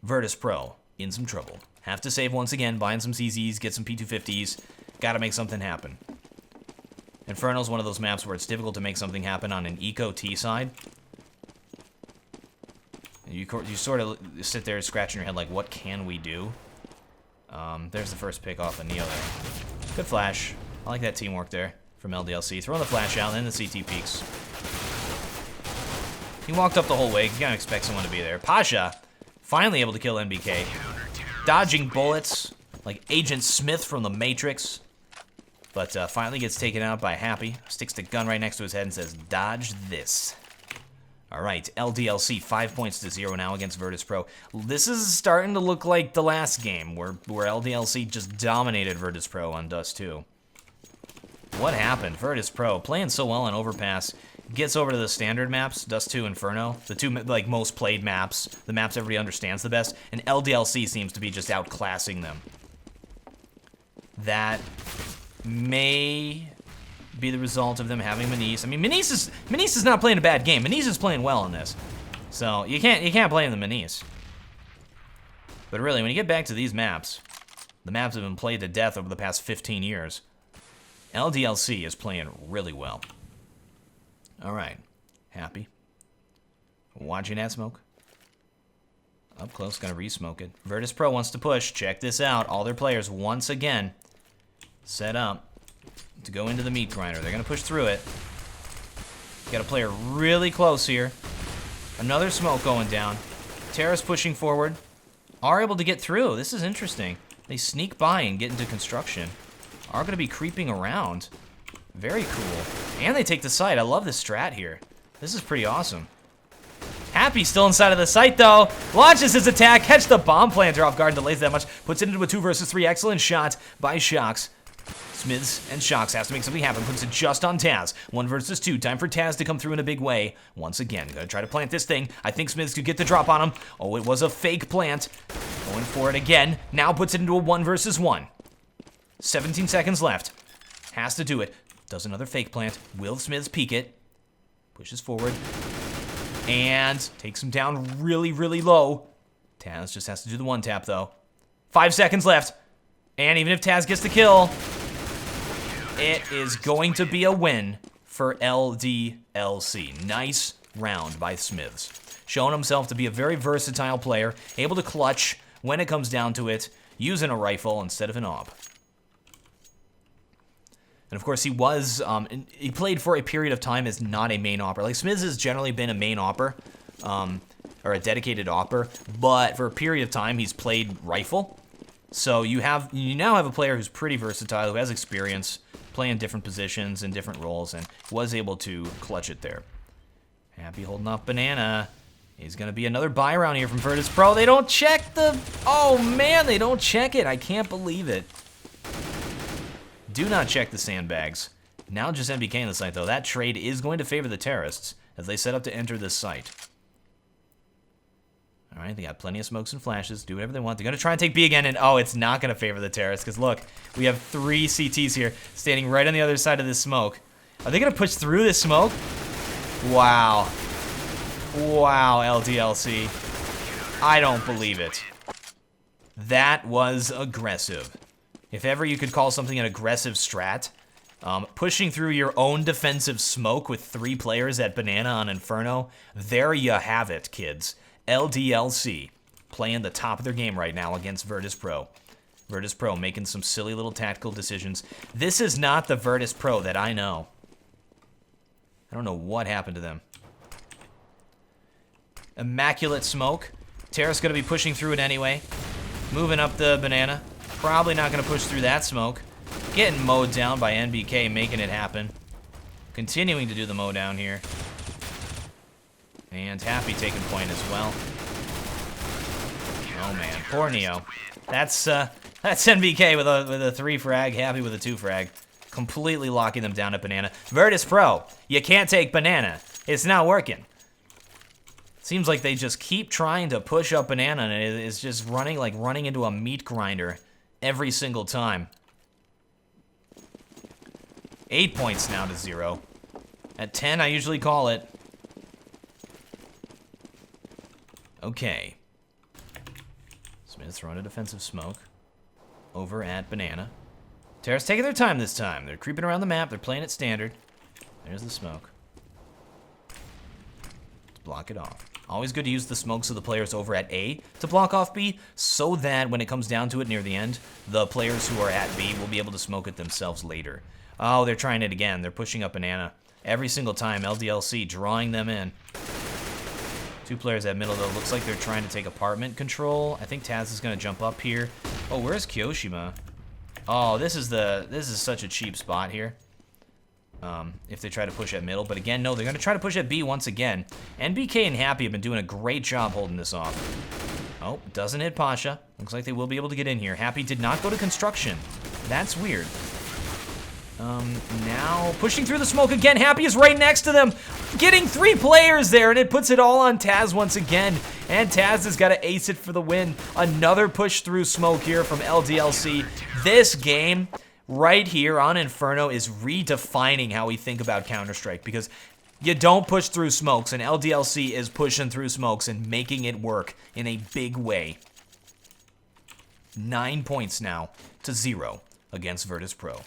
Virtus.pro in some trouble. Have to save once again, buying some CZs, get some P250s. Gotta make something happen. Inferno's one of those maps where it's difficult to make something happen on an eco T side. You sort of sit there scratching your head like, what can we do? There's the first pick off of Neo there. Good flash. I like that teamwork there from LDLC. Throwing the flash out, and then the CT peeks. He walked up the whole way. You gotta expect someone to be there. Pasha, finally able to kill NBK. Dodging bullets like Agent Smith from the Matrix. But finally gets taken out by Happy. Sticks the gun right next to his head and says, dodge this. Alright, LDLC 5 points to 0 now against Virtus.pro. This is starting to look like the last game where LDLC just dominated Virtus.pro on Dust 2. What happened? Virtus.pro playing so well on Overpass. Gets over to the standard maps, Dust 2, Inferno, the 2 like most played maps, the maps everybody understands the best, and LDLC seems to be just outclassing them. That may be the result of them having Manise. I mean, Manise is not playing a bad game. Manise is playing well in this, so you can't blame the Manise. But really, when you get back to these maps, the maps have been played to death over the past 15 years. LDLC is playing really well. Alright, Happy. Watching that smoke. Up close, gonna re-smoke it. Virtus.pro wants to push. Check this out. All their players once again set up to go into the meat grinder. They're gonna push through it. Got a player really close here. Another smoke going down. Terrace pushing forward. Are able to get through. This is interesting. They sneak by and get into construction. Are gonna be creeping around. Very cool. And they take the site. I love this strat here. This is pretty awesome. Happy still inside of the site, though. Launches his attack. Catch the bomb planter off guard. Delays that much. Puts it into a 2 versus 3. Excellent shot by Shox. Smiths and Shox has to make something happen. Puts it just on Taz. 1 versus 2. Time for Taz to come through in a big way. Once again, gonna try to plant this thing. I think Smiths could get the drop on him. Oh, it was a fake plant. Going for it again. Now puts it into a 1 versus 1. 17 seconds left. Has to do it. Does another fake plant. Will Smiths peek it? Pushes forward. And takes him down really, really low. Taz just has to do the 1 tap, though. 5 seconds left. And even if Taz gets the kill, it is going to be a win for LDLC. Nice round by Smiths. Showing himself to be a very versatile player. Able to clutch when it comes down to it. Using a rifle instead of an AWP. And of course, he played for a period of time as not a main AWPer. Like, Smiths has generally been a main AWPer, or a dedicated AWPer, but for a period of time, he's played rifle. So you now have a player who's pretty versatile, who has experience playing different positions and different roles, and was able to clutch it there. Happy holding off Banana. He's going to be another buy round here from Virtus.pro. They don't check the... Oh, man, they don't check it. I can't believe it. Do not check the sandbags. Now just NBK in the site, though. That trade is going to favor the terrorists as they set up to enter this site. All right, they got plenty of smokes and flashes. Do whatever they want. They're going to try and take B again, and oh, it's not going to favor the terrorists, because look, we have 3 CTs here standing right on the other side of this smoke. Are they going to push through this smoke? Wow. Wow, LDLC. I don't believe it. That was aggressive. If ever you could call something an aggressive strat, pushing through your own defensive smoke with 3 players at Banana on Inferno, there you have it, kids. LDLC playing the top of their game right now against Virtus.pro. Virtus.pro making some silly little tactical decisions. This is not the Virtus.pro that I know. I don't know what happened to them. Immaculate smoke. Terra's going to be pushing through it anyway. Moving up the Banana. Probably not going to push through that smoke. Getting mowed down by NBK, making it happen. Continuing to do the mow down here. And Happy taking point as well. Oh man, poor Neo. That's NBK with a 3 frag, Happy with a 2 frag. Completely locking them down at Banana. Virtus.pro, you can't take Banana. It's not working. Seems like they just keep trying to push up Banana, and it is just running into a meat grinder every single time. 8 points now to 0. At 10, I usually call it. Okay. Smith's throwing a defensive smoke over at Banana. Terra's taking their time this time. They're creeping around the map. They're playing it standard. There's the smoke. Let's block it off. Always good to use the smokes of the players over at A to block off B, so that when it comes down to it near the end, the players who are at B will be able to smoke it themselves later. Oh, they're trying it again. They're pushing up Banana. Every single time, LDLC drawing them in. 2 players at middle, though. Looks like they're trying to take apartment control. I think Taz is going to jump up here. Oh, where's Kyoshima? Oh, this is such a cheap spot here. If they try to push at middle. But again, no, they're going to try to push at B once again. NBK and Happy have been doing a great job holding this off. Oh, doesn't hit Pasha. Looks like they will be able to get in here. Happy did not go to construction. That's weird. Now pushing through the smoke again. Happy is right next to them. Getting 3 players there, and it puts it all on Taz once again. And Taz has got to ace it for the win. Another push through smoke here from LDLC. This game right here on Inferno is redefining how we think about Counter-Strike, because you don't push through smokes, and LDLC is pushing through smokes and making it work in a big way. 9 points now to 0 against Virtus.pro.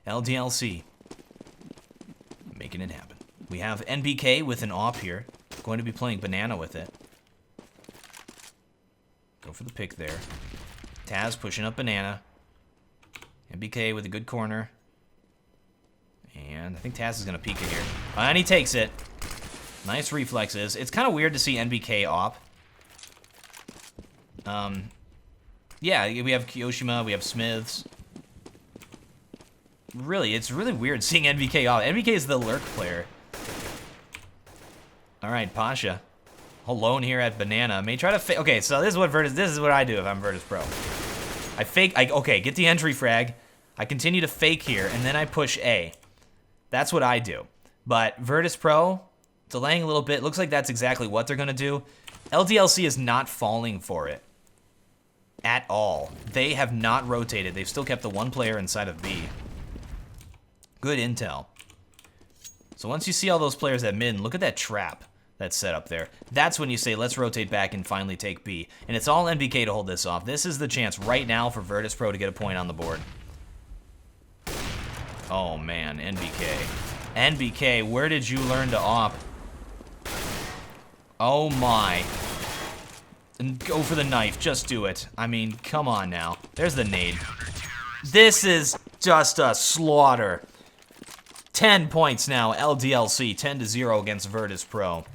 LDLC making it happen. We have NBK with an AWP here. Going to be playing Banana with it. Go for the pick there. Taz pushing up Banana. NBK with a good corner. And I think Taz is going to peek it here. And he takes it. Nice reflexes. It's kind of weird to see NBK AWP. Yeah, we have Kyoshima, we have Smiths. Really, it's really weird seeing NBK off. NBK is the lurk player. All right, Pasha, alone here at Banana. May try to fake. Okay, so this is what I do if I'm Virtus.pro. I fake. Okay, get the entry frag. I continue to fake here, and then I push A. That's what I do. But Virtus.pro delaying a little bit. Looks like that's exactly what they're gonna do. LDLC is not falling for it at all. They have not rotated. They've still kept the 1 player inside of B. Good intel. So once you see all those players at mid, look at that trap that's set up there. That's when you say, let's rotate back and finally take B. And it's all NBK to hold this off. This is the chance right now for Virtus.pro to get a point on the board. Oh man, NBK. NBK, where did you learn to AWP? Oh my. And go for the knife, just do it. I mean, come on now. There's the nade. This is just a slaughter. 10 points now, LDLC, 10-0 against Virtus.pro.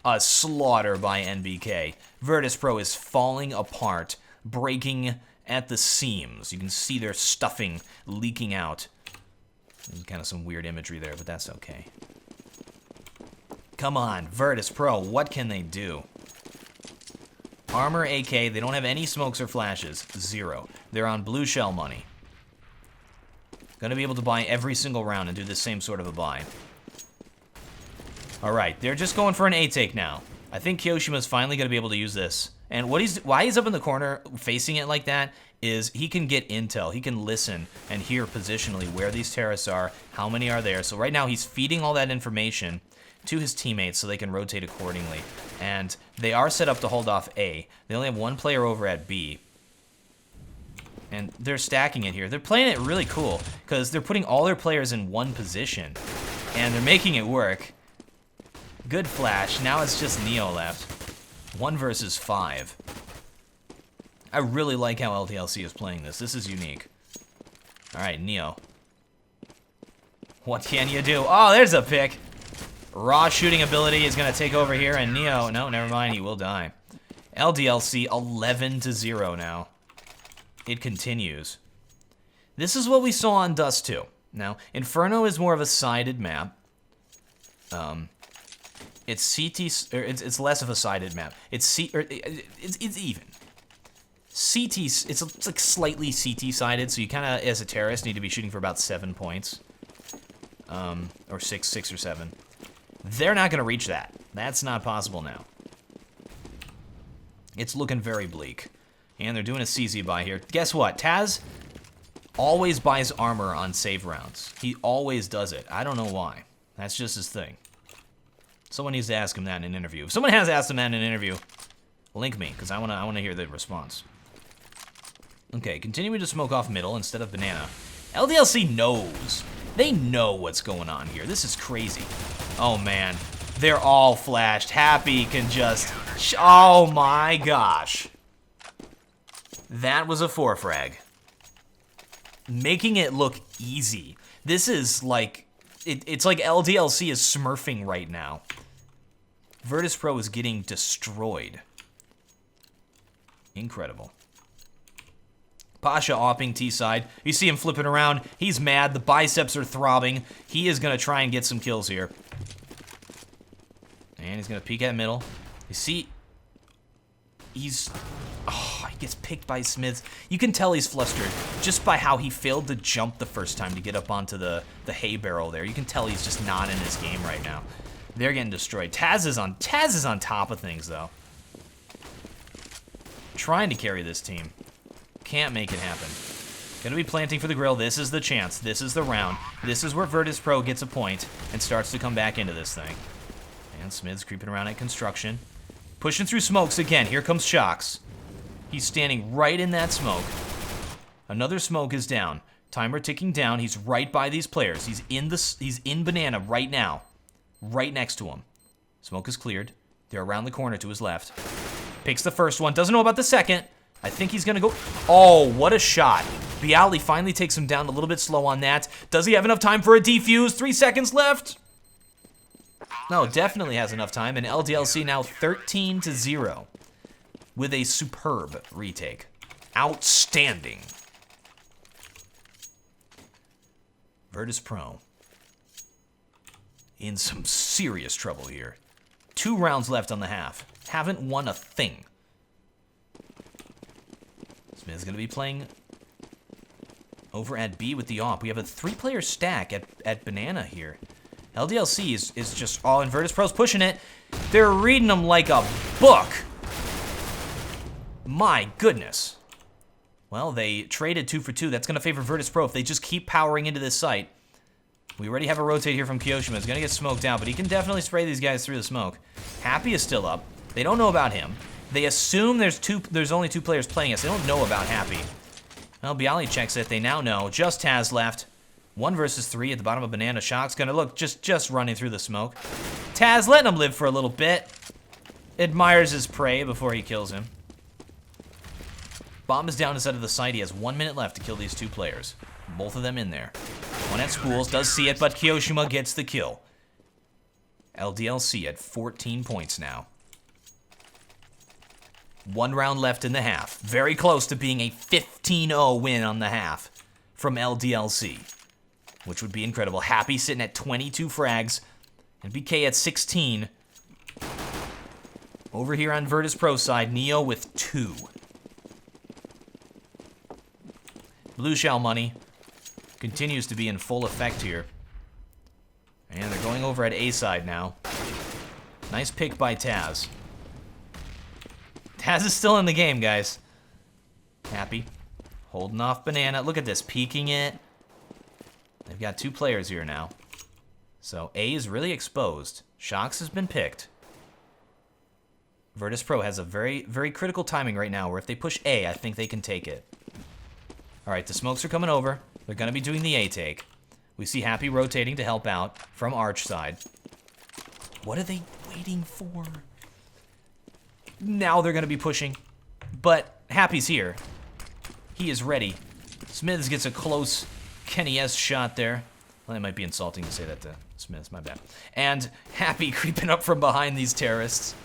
A slaughter by NBK. Virtus.pro is falling apart, breaking at the seams. You can see their stuffing leaking out. There's kind of some weird imagery there, but that's okay. Come on, Virtus.pro, what can they do? Armor AK, they don't have any smokes or flashes. 0. They're on blue shell money. Gonna be able to buy every single round and do the same sort of a buy. Alright, they're just going for an A take now. I think Kiyoshima's finally going to be able to use this. And why he's up in the corner facing it like that is he can get intel. He can listen and hear positionally where these terrorists are, how many are there. So right now he's feeding all that information to his teammates so they can rotate accordingly. And they are set up to hold off A. They only have one player over at B. And they're stacking it here. They're playing it really cool because they're putting all their players in one position. And they're making it work. Good flash. Now it's just Neo left. 1 versus 5. I really like how LDLC is playing this. This is unique. Alright, Neo. What can you do? Oh, there's a pick. Raw shooting ability is going to take over here, and Neo, no, never mind, he will die. LDLC 11-0 now. It continues. This is what we saw on Dust 2. Now, Inferno is more of a sided map. It's CT, or it's less of a sided map. It's even. CT, it's like slightly CT sided, so you kind of, as a terrorist, need to be shooting for about 7 points, or six or 7. They're not going to reach that. That's not possible now. It's looking very bleak, and they're doing a CZ buy here. Guess what? Taz always buys armor on save rounds. He always does it. I don't know why. That's just his thing. Someone needs to ask him that in an interview. If someone has asked him that in an interview, link me, because I wanna hear the response. Okay, continuing to smoke off middle instead of banana. LDLC knows. They know what's going on here. This is crazy. Oh man, they're all flashed. Happy can just, oh my gosh. That was a 4 frag. Making it look easy. This is like, it's like LDLC is smurfing right now. Virtus.pro is getting destroyed. Incredible. Pasha opping T-side. You see him flipping around. He's mad. The biceps are throbbing. He is going to try and get some kills here. And he's going to peek at middle. You see, he's... Oh, he gets picked by Smiths. You can tell he's flustered just by how he failed to jump the first time to get up onto the hay barrel there. You can tell he's just not in his game right now. They're getting destroyed. Taz is on top of things, though. Trying to carry this team. Can't make it happen. Gonna be planting for the grill. This is the chance. This is the round. This is where Virtus.pro gets a point and starts to come back into this thing. And Smith's creeping around at construction. Pushing through smokes again. Here comes Shocks. He's standing right in that smoke. Another smoke is down. Timer ticking down. He's right by these players. He's in banana right now. Right next to him. Smoke is cleared. They're around the corner to his left. Picks the first one. Doesn't know about the second. I think he's gonna go. Oh, what a shot. Bialy finally takes him down a little bit slow on that. Does he have enough time for a defuse? 3 seconds left. No, definitely has enough time. And LDLC now 13-0 with a superb retake. Outstanding. Virtus.pro in some serious trouble here. 2 rounds left on the half. Haven't won a thing. Smith's going to be playing over at B with the AWP. We have a 3-player stack at banana here. LDLC is just, oh, and Virtus.pro's pushing it. They're reading them like a book. My goodness. Well, they traded 2 for 2. That's going to favor Virtus.pro if they just keep powering into this site. We already have a rotate here from Kiyoshima. It's going to get smoked out, but he can definitely spray these guys through the smoke. Happy is still up. They don't know about him. They assume there's only 2 players playing us. They don't know about Happy. Well, Bialy checks it. They now know. Just Taz left. 1 versus 3 at the bottom of banana. Shock's going to look just running through the smoke. Taz letting him live for a little bit. Admires his prey before he kills him. Bomb is down inside of the site. He has 1 minute left to kill these 2 players. Both of them in there. One at schools, does see it, but Kiyoshima gets the kill. LDLC at 14 points now. 1 round left in the half. Very close to being a 15-0 win on the half from LDLC, which would be incredible. Happy sitting at 22 frags, and BK at 16. Over here on Virtus.pro side, Neo with 2. Blue shell money continues to be in full effect here. And they're going over at A side now. Nice pick by Taz. Taz is still in the game, guys. Happy. Holding off Banana. Look at this. Peeking it. They've got 2 players here now. So A is really exposed. Shox has been picked. Virtus.pro has a very, very critical timing right now where if they push A, I think they can take it. All right, the smokes are coming over. They're going to be doing the A take. We see Happy rotating to help out from Arch side. What are they waiting for? Now they're going to be pushing. But Happy's here. He is ready. Smiths gets a close Kenny S shot there. Well, that might be insulting to say that to Smiths, my bad. And Happy creeping up from behind these terrorists.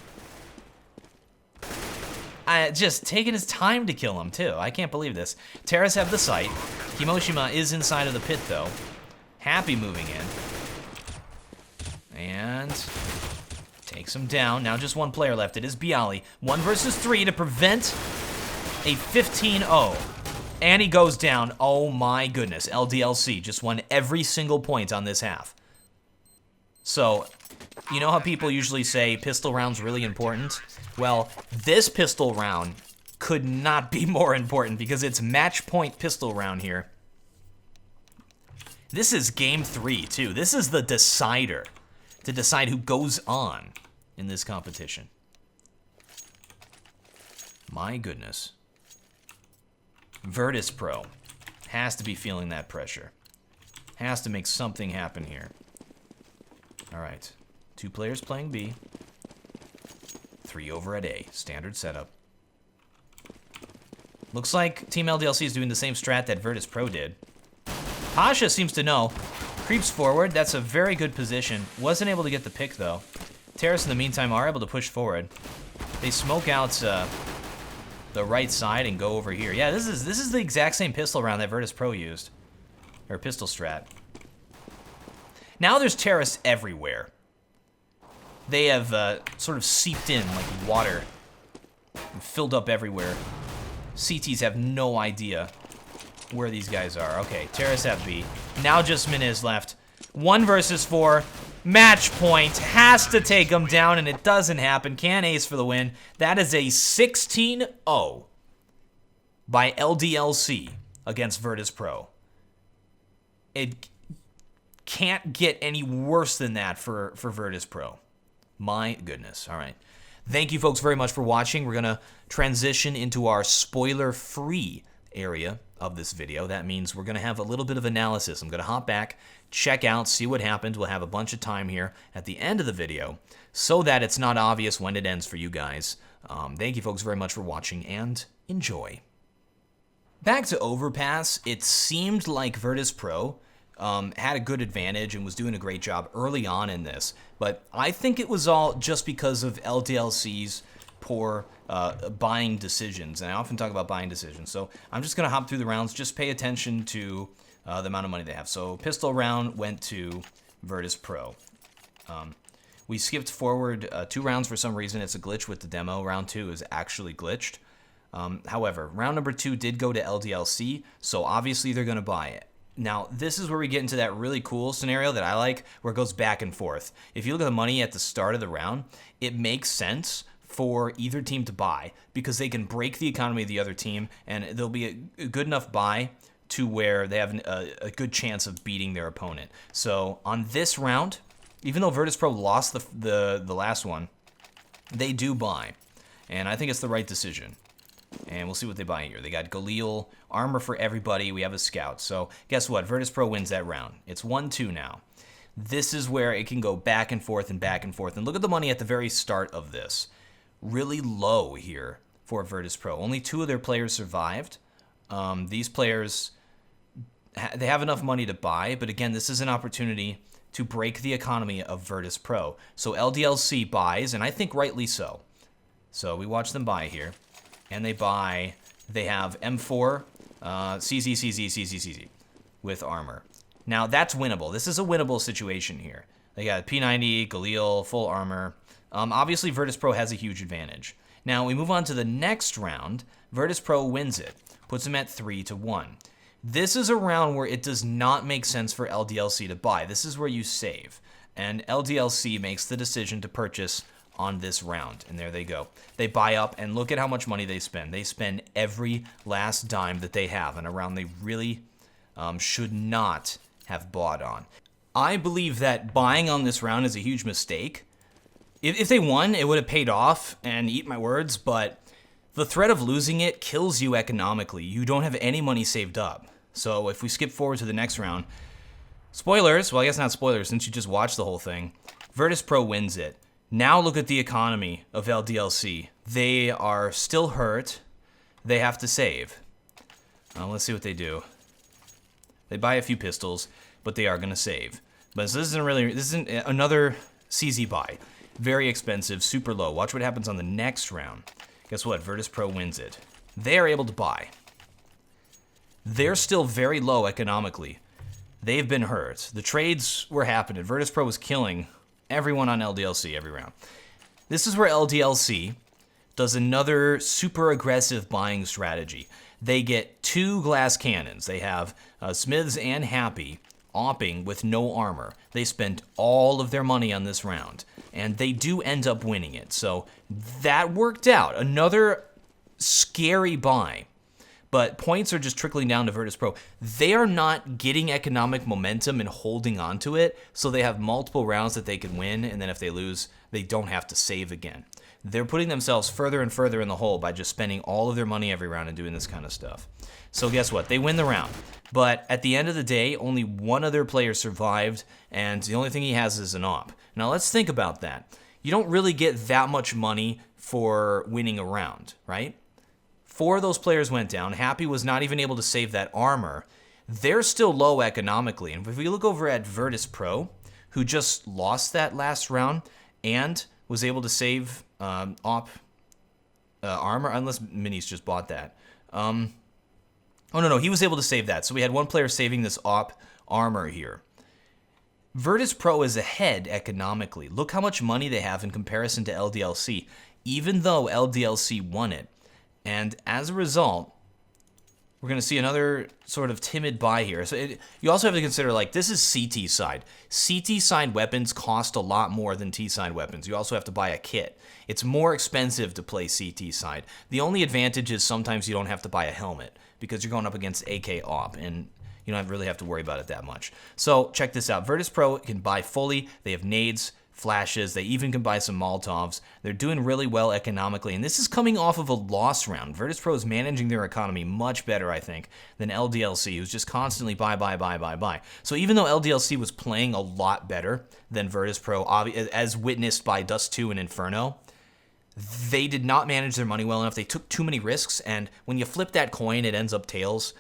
Just taking his time to kill him, too. I can't believe this. Terrorists have the sight. Kimoshima is inside of the pit, though. Happy moving in. And takes him down. Now just 1 player left. It is Bialy. 1 versus 3 to prevent a 15-0. And he goes down. Oh my goodness. LDLC just won every single point on this half. So, you know how people usually say pistol round's really important? Well, this pistol round could not be more important because it's match point pistol round here. This is game 3, too. This is the decider to decide who goes on in this competition. My goodness. Virtus.pro has to be feeling that pressure. Has to make something happen here. All right. 2 players playing B. 3 over at A. Standard setup. Looks like Team LDLC is doing the same strat that Virtus.pro did. Pasha seems to know. Creeps forward. That's a very good position. Wasn't able to get the pick, though. Terrace, in the meantime, are able to push forward. They smoke out the right side and go over here. Yeah, this is the exact same pistol round that Virtus.pro used. Or pistol strat. Now there's terrorists everywhere. They have sort of seeped in like water. And filled up everywhere. CTs have no idea where these guys are. Okay, terrorists have B. Now just Minez left. 1 versus 4. Match point. Has to take them down, and it doesn't happen. Can ace for the win. That is a 16-0 by LDLC against Virtus.pro. It can't get any worse than that for Virtus.pro. My goodness. All right. Thank you, folks, very much for watching. We're going to transition into our spoiler-free area of this video. That means we're going to have a little bit of analysis. I'm going to hop back, check out, see what happened. We'll have a bunch of time here at the end of the video so that it's not obvious when it ends for you guys. Thank you, folks, very much for watching, and enjoy. Back to Overpass, it seemed like Virtus.pro had a good advantage and was doing a great job early on in this, but I think it was all just because of LDLC's poor buying decisions, and I often talk about buying decisions, so I'm just going to hop through the rounds. Just pay attention to the amount of money they have. So pistol round went to Virtus.pro. We skipped forward 2 rounds for some reason. It's a glitch with the demo. Round 2 is actually glitched. However, round number 2 did go to LDLC, so obviously they're going to buy it. Now, this is where we get into that really cool scenario that I like, where it goes back and forth. If you look at the money at the start of the round, it makes sense for either team to buy because they can break the economy of the other team, and there'll be a good enough buy to where they have a good chance of beating their opponent. So on this round, even though Virtus.pro lost the last one, they do buy, and I think it's the right decision. And we'll see what they buy here. They got Galil, armor for everybody. We have a scout. So guess what? Virtus.pro wins that round. It's 1-2 now. This is where it can go back and forth and back and forth. And look at the money at the very start of this. Really low here for Virtus.pro. Only 2 of their players survived. These players, they have enough money to buy. But again, this is an opportunity to break the economy of Virtus.pro. So LDLC buys, and I think rightly so. So we watch them buy here. And they buy, they have M4, CZ with armor. Now, that's winnable. This is a winnable situation here. They got P90, Galil, full armor. Obviously, Virtus.pro has a huge advantage. Now, we move on to the next round. Virtus.pro wins it, puts them at 3-1. This is a round where it does not make sense for LDLC to buy. This is where you save. And LDLC makes the decision to purchase on this round. And there they go. They buy up, and look at how much money they spend. They spend every last dime that they have on a round they really should not have bought on. I believe that buying on this round is a huge mistake. If they won, it would have paid off, and eat my words, but the threat of losing it kills you economically. You don't have any money saved up. So if we skip forward to the next round, spoilers, well, I guess not spoilers since you just watched the whole thing, Virtus.pro wins it. Now look at the economy of LDLC. They are still hurt. They have to save. Let's see what they do. They buy a few pistols, but they are going to save. But this isn't another CZ buy. Very expensive, super low. Watch what happens on the next round. Guess what? Virtus.pro wins it. They are able to buy. They're still very low economically. They've been hurt. The trades were happening. Virtus.pro was killing everyone on LDLC every round. This is where LDLC does another super aggressive buying strategy. They get 2 glass cannons. They have Smiths and Happy opping with no armor. They spend all of their money on this round, and they do end up winning it. So that worked out. Another scary buy. But points are just trickling down to Virtus.pro. They are not getting economic momentum and holding on to it, so they have multiple rounds that they can win, and then if they lose, they don't have to save again. They're putting themselves further and further in the hole by just spending all of their money every round and doing this kind of stuff. So guess what? They win the round. But at the end of the day, only one other player survived, and the only thing he has is an op. Now let's think about that. You don't really get that much money for winning a round, right? 4 of those players went down. Happy was not even able to save that armor. They're still low economically. And if we look over at Virtus.pro, who just lost that last round and was able to save armor, unless Minis just bought that. Oh, no, he was able to save that. So we had one player saving this op armor here. Virtus.pro is ahead economically. Look how much money they have in comparison to LDLC, even though LDLC won it. And as a result, we're going to see another sort of timid buy here. So you also have to consider, like, this is CT side. CT side weapons cost a lot more than T side weapons. You also have to buy a kit. It's more expensive to play CT side. The only advantage is sometimes you don't have to buy a helmet because you're going up against AK op, and you don't really have to worry about it that much. So check this out. Virtus.pro can buy fully. They have nades, flashes, they even can buy some Molotovs. They're doing really well economically, and this is coming off of a loss round. Virtus.pro is managing their economy much better, I think, than LDLC, who's just constantly buy. So even though LDLC was playing a lot better than Virtus.pro, as witnessed by Dust 2 and Inferno, they did not manage their money well enough. They took too many risks, and when you flip that coin, it ends up tails.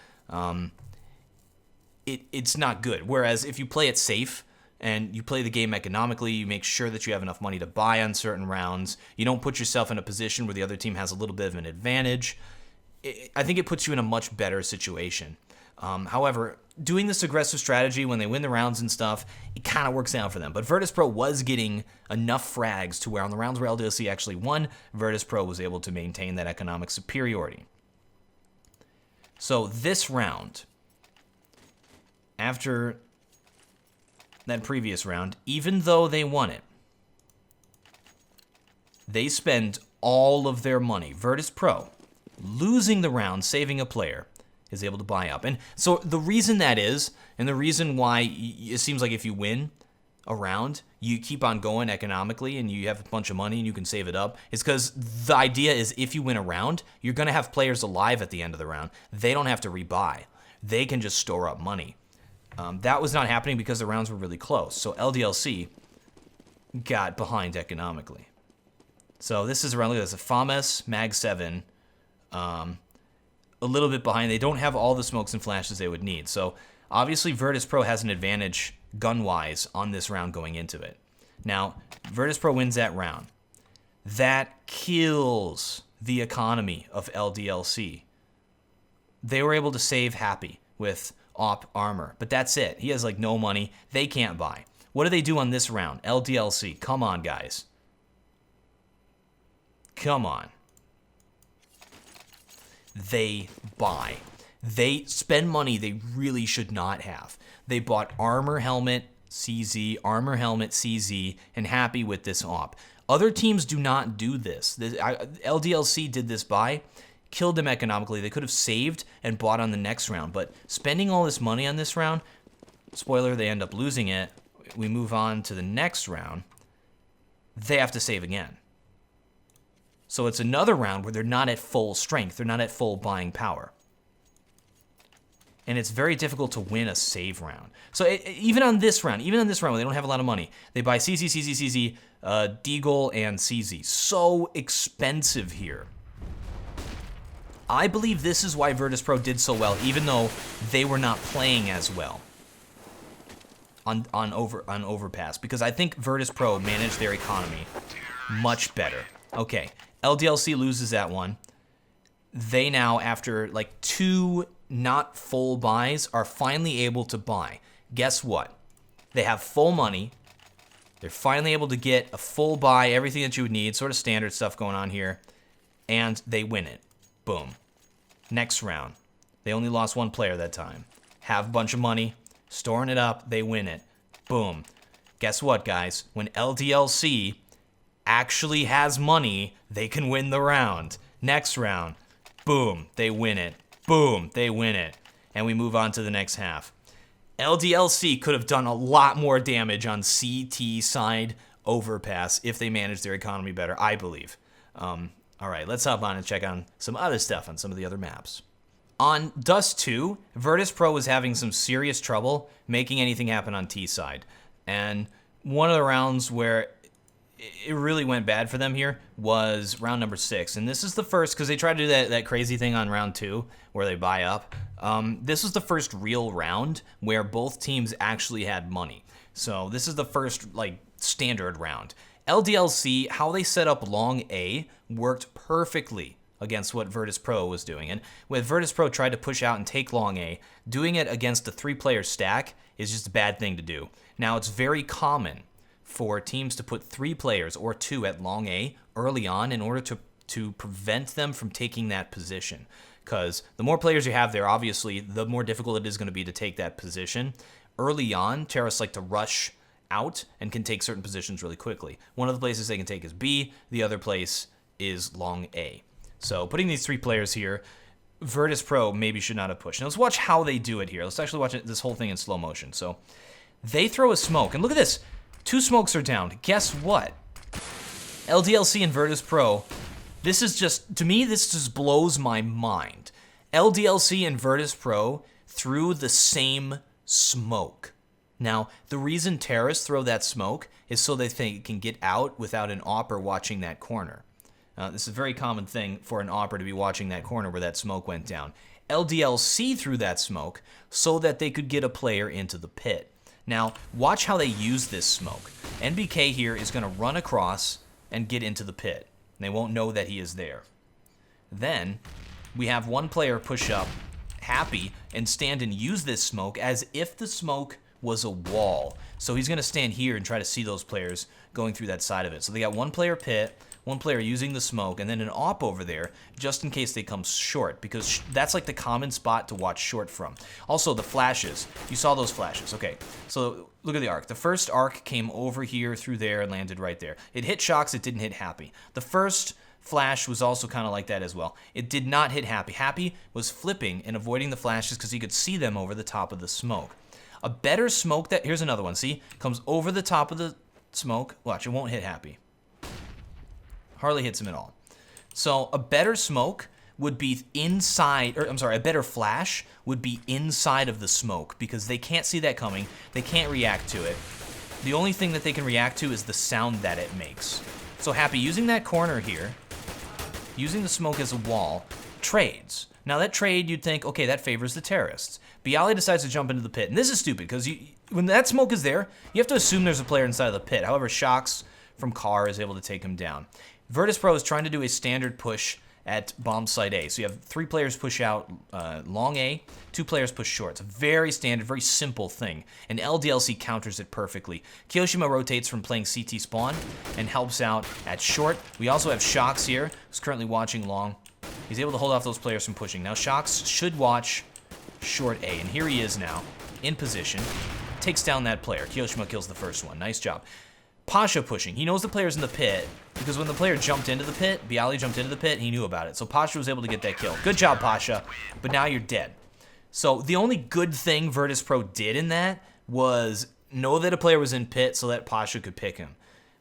It's not good. Whereas if you play it safe, and you play the game economically, you make sure that you have enough money to buy on certain rounds, you don't put yourself in a position where the other team has a little bit of an advantage, I think it puts you in a much better situation. However, doing this aggressive strategy when they win the rounds and stuff, it kind of works out for them. But Virtus.pro was getting enough frags to where on the rounds where LDLC actually won, Virtus.pro was able to maintain that economic superiority. So this round, after that previous round, even though they won it, they spend all of their money. Virtus.pro, losing the round, saving a player, is able to buy up. And so the reason that is, and the reason why it seems like if you win a round, you keep on going economically and you have a bunch of money and you can save it up, is because the idea is if you win a round, you're going to have players alive at the end of the round. They don't have to rebuy. They can just store up money. That was not happening because the rounds were really close. So LDLC got behind economically. So this is around, look at this, a FAMAS Mag 7, a little bit behind. They don't have all the smokes and flashes they would need. So obviously Virtus.pro has an advantage gun-wise on this round going into it. Now, Virtus.pro wins that round. That kills the economy of LDLC. They were able to save Happy with op armor, but that's it. He has like no money. They can't buy. What do they do on this round? LDLC, come on, guys. Come on. They buy. They spend money they really should not have. They bought armor, helmet, CZ, armor helmet, CZ, and happy with this op. Other teams do not do this. LDLC did this buy, killed them economically. They could have saved and bought on the next round, but spending all this money on this round, spoiler, they end up losing it. We move on to the next round. They have to save again. So it's another round where they're not at full strength. They're not at full buying power. And it's very difficult to win a save round. So even on this round where they don't have a lot of money, they buy CZ, CZ, CZ, Deagle, and CZ. So expensive here. I believe this is why Virtus.pro did so well, even though they were not playing as well on Overpass, because I think Virtus.pro managed their economy much better. Okay, LDLC loses that one. They now, after like 2 not full buys, are finally able to buy. Guess what? They have full money. They're finally able to get a full buy, everything that you would need, sort of standard stuff going on here, and they win it. Boom. Next round. They only lost 1 player that time. Have a bunch of money, storing it up, they win it. Boom. Guess what, guys? When LDLC actually has money, they can win the round. Next round. Boom. They win it. Boom. They win it. And we move on to the next half. LDLC could have done a lot more damage on CT side Overpass if they managed their economy better, I believe. All right, let's hop on and check on some other stuff on some of the other maps. On Dust 2, Virtus.pro was having some serious trouble making anything happen on T side. And one of the rounds where it really went bad for them here was round number 6. And this is the first, because they tried to do that crazy thing on round 2 where they buy up. This was the first real round where both teams actually had money. So this is the first like standard round. LDLC, how they set up long A worked perfectly against what Virtus.pro was doing. And when Virtus.pro tried to push out and take long A, doing it against a 3-player stack is just a bad thing to do. Now, it's very common for teams to put 3 players or 2 at long A early on in order to prevent them from taking that position. Because the more players you have there, obviously, the more difficult it is going to be to take that position. Early on, terrorists like to rush out and can take certain positions really quickly. One of the places they can take is B, the other place is long A. So putting these 3 players here, Virtus.pro maybe should not have pushed. Now let's watch how they do it here. Let's actually watch this whole thing in slow motion. So they throw a smoke, and look at this. 2 smokes are down. Guess what? LDLC and Virtus.pro, this is just, to me, this just blows my mind. LDLC and Virtus.pro threw the same smoke. Now, the reason terrorists throw that smoke is so they think it can get out without an opper watching that corner. This is a very common thing for an opper to be watching that corner where that smoke went down. LDLC threw that smoke so that they could get a player into the pit. Now, watch how they use this smoke. NBK here is going to run across and get into the pit. They won't know that he is there. Then, we have one player push up, happy, and stand and use this smoke as if the smoke was a wall. So he's going to stand here and try to see those players going through that side of it. So they got one player pit, one player using the smoke, and then an op over there just in case they come short, because that's like the common spot to watch short from. Also, the flashes. You saw those flashes. Okay, so look at the arc. The first arc came over here through there and landed right there. It hit Shocks, it didn't hit Happy. The first flash was also kind of like that as well. It did not hit Happy. Happy was flipping and avoiding the flashes because he could see them over the top of the smoke. A better smoke that, here's another one, see? Comes over the top of the smoke. Watch, it won't hit Happy. Hardly hits him at all. So a better smoke would be inside, or I'm sorry, a better flash would be inside of the smoke because they can't see that coming. They can't react to it. The only thing that they can react to is the sound that it makes. So Happy, using that corner here, using the smoke as a wall, trades. Now that trade, you'd think, okay, that favors the terrorists. Bialy decides to jump into the pit, and this is stupid because when that smoke is there, you have to assume there's a player inside of the pit. However, Shocks from Car is able to take him down. Virtus.pro is trying to do a standard push at bomb site A. So you have 3 players push out long A, 2 players push short. It's a very standard, very simple thing. And LDLC counters it perfectly. Kiyoshima rotates from playing CT spawn and helps out at short. We also have Shocks here, who's currently watching long. He's able to hold off those players from pushing. Now Shocks should watch short A, and here he is now, in position. takes down that player. Kiyoshima kills the first one. Nice job. Pasha pushing. He knows the player's in the pit because when the player jumped into the pit, Bialy jumped into the pit, he knew about it. So Pasha was able to get that kill. Good job, Pasha. But now you're dead. So the only good thing Virtus.pro did in that was know that a player was in pit so that Pasha could pick him.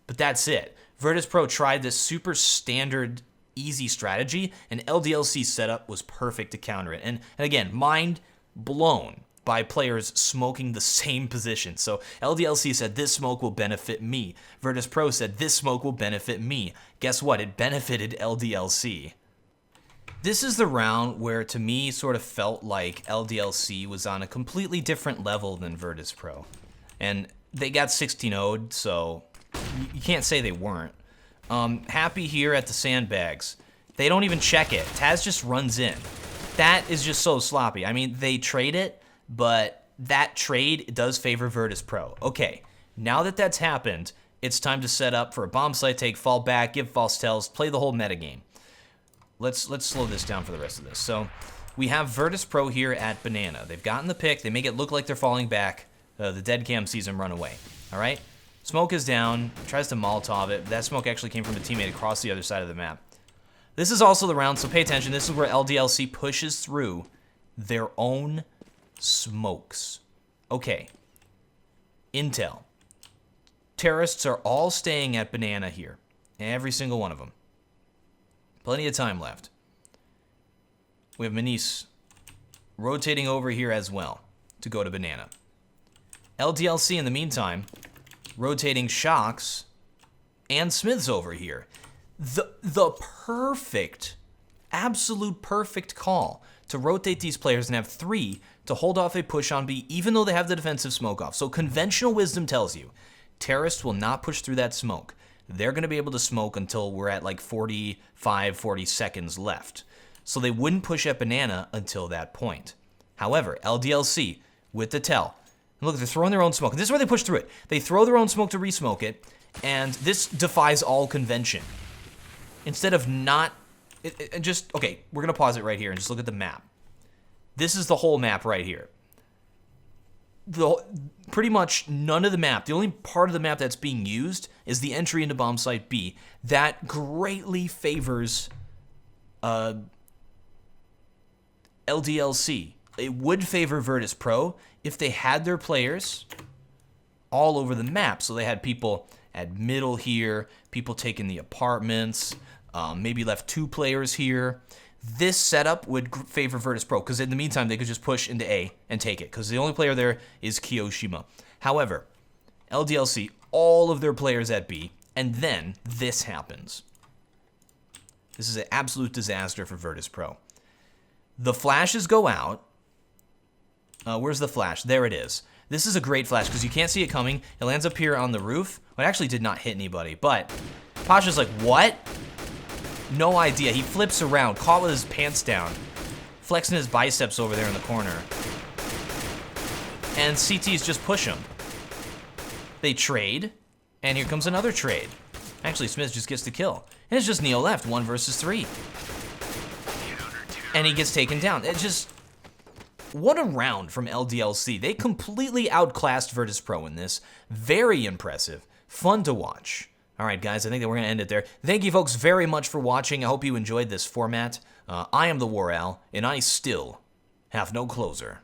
But that's it. Virtus.pro tried this super standard, easy strategy, and LDLC setup was perfect to counter it. And again, mind blown by players smoking the same position. So LDLC said, this smoke will benefit me. Virtus.pro said, this smoke will benefit me. Guess what? It benefited LDLC. This is the round where, to me, sort of felt like LDLC was on a completely different level than Virtus.pro. And they got 16-0'd, so you can't say they weren't. Happy here at the sandbags. They don't even check it. Taz just runs in. That is just so sloppy. I mean, they trade it, but that trade does favor Virtus.pro. Okay, now that that's happened, it's time to set up for a bomb site take, fall back, give false tells, play the whole metagame. Let's slow this down for the rest of this. So we have Virtus.pro here at Banana. They've gotten the pick. They make it look like they're falling back. The dead cam sees them run away. All right? Smoke is down. Tries to Molotov it. That smoke actually came from a teammate across the other side of the map. This is also the round, so pay attention. This is where LDLC pushes through their own smokes. Okay. Intel. Terrorists are all staying at Banana here. Every single one of them. Plenty of time left. We have Manice rotating over here as well to go to Banana. LDLC in the meantime rotating Shocks and Smiths over here. The perfect, absolute perfect call to rotate these players and have 3 to hold off a push on B, even though they have the defensive smoke off. So conventional wisdom tells you terrorists will not push through that smoke. They're going to be able to smoke until we're at like 45, 40 seconds left. So they wouldn't push at Banana until that point. However, LDLC with the tell. And look, they're throwing their own smoke. This is where they push through it. They throw their own smoke to resmoke it, and this defies all convention. Instead of not... okay, we're going to pause it right here and just look at the map. This is the whole map right here. Pretty much none of the map, the only part of the map that's being used is the entry into bomb site B. That greatly favors LDLC. It would favor Virtus.pro if they had their players all over the map. So they had people at middle here, people taking the apartments, maybe left 2 players here. This setup would favor Virtus.pro because in the meantime, they could just push into A and take it because the only player there is Kiyoshima. However, LDLC, all of their players at B, and then this happens. This is an absolute disaster for Virtus.pro. The flashes go out. Where's the flash? There it is. This is a great flash because you can't see it coming. It lands up here on the roof. Well, it actually did not hit anybody, but Pasha's like, what? No idea. He flips around, caught with his pants down, flexing his biceps over there in the corner. And CTs just push him. They trade, and here comes another trade. Actually, Smith just gets the kill. And it's just Neo left, 1 versus 3. And he gets taken down. It just... What a round from LDLC. They completely outclassed Virtus.pro in this. Very impressive. Fun to watch. All right, guys, I think that we're going to end it there. Thank you, folks, very much for watching. I hope you enjoyed this format. I am TheWarOwl, and I still have no closer.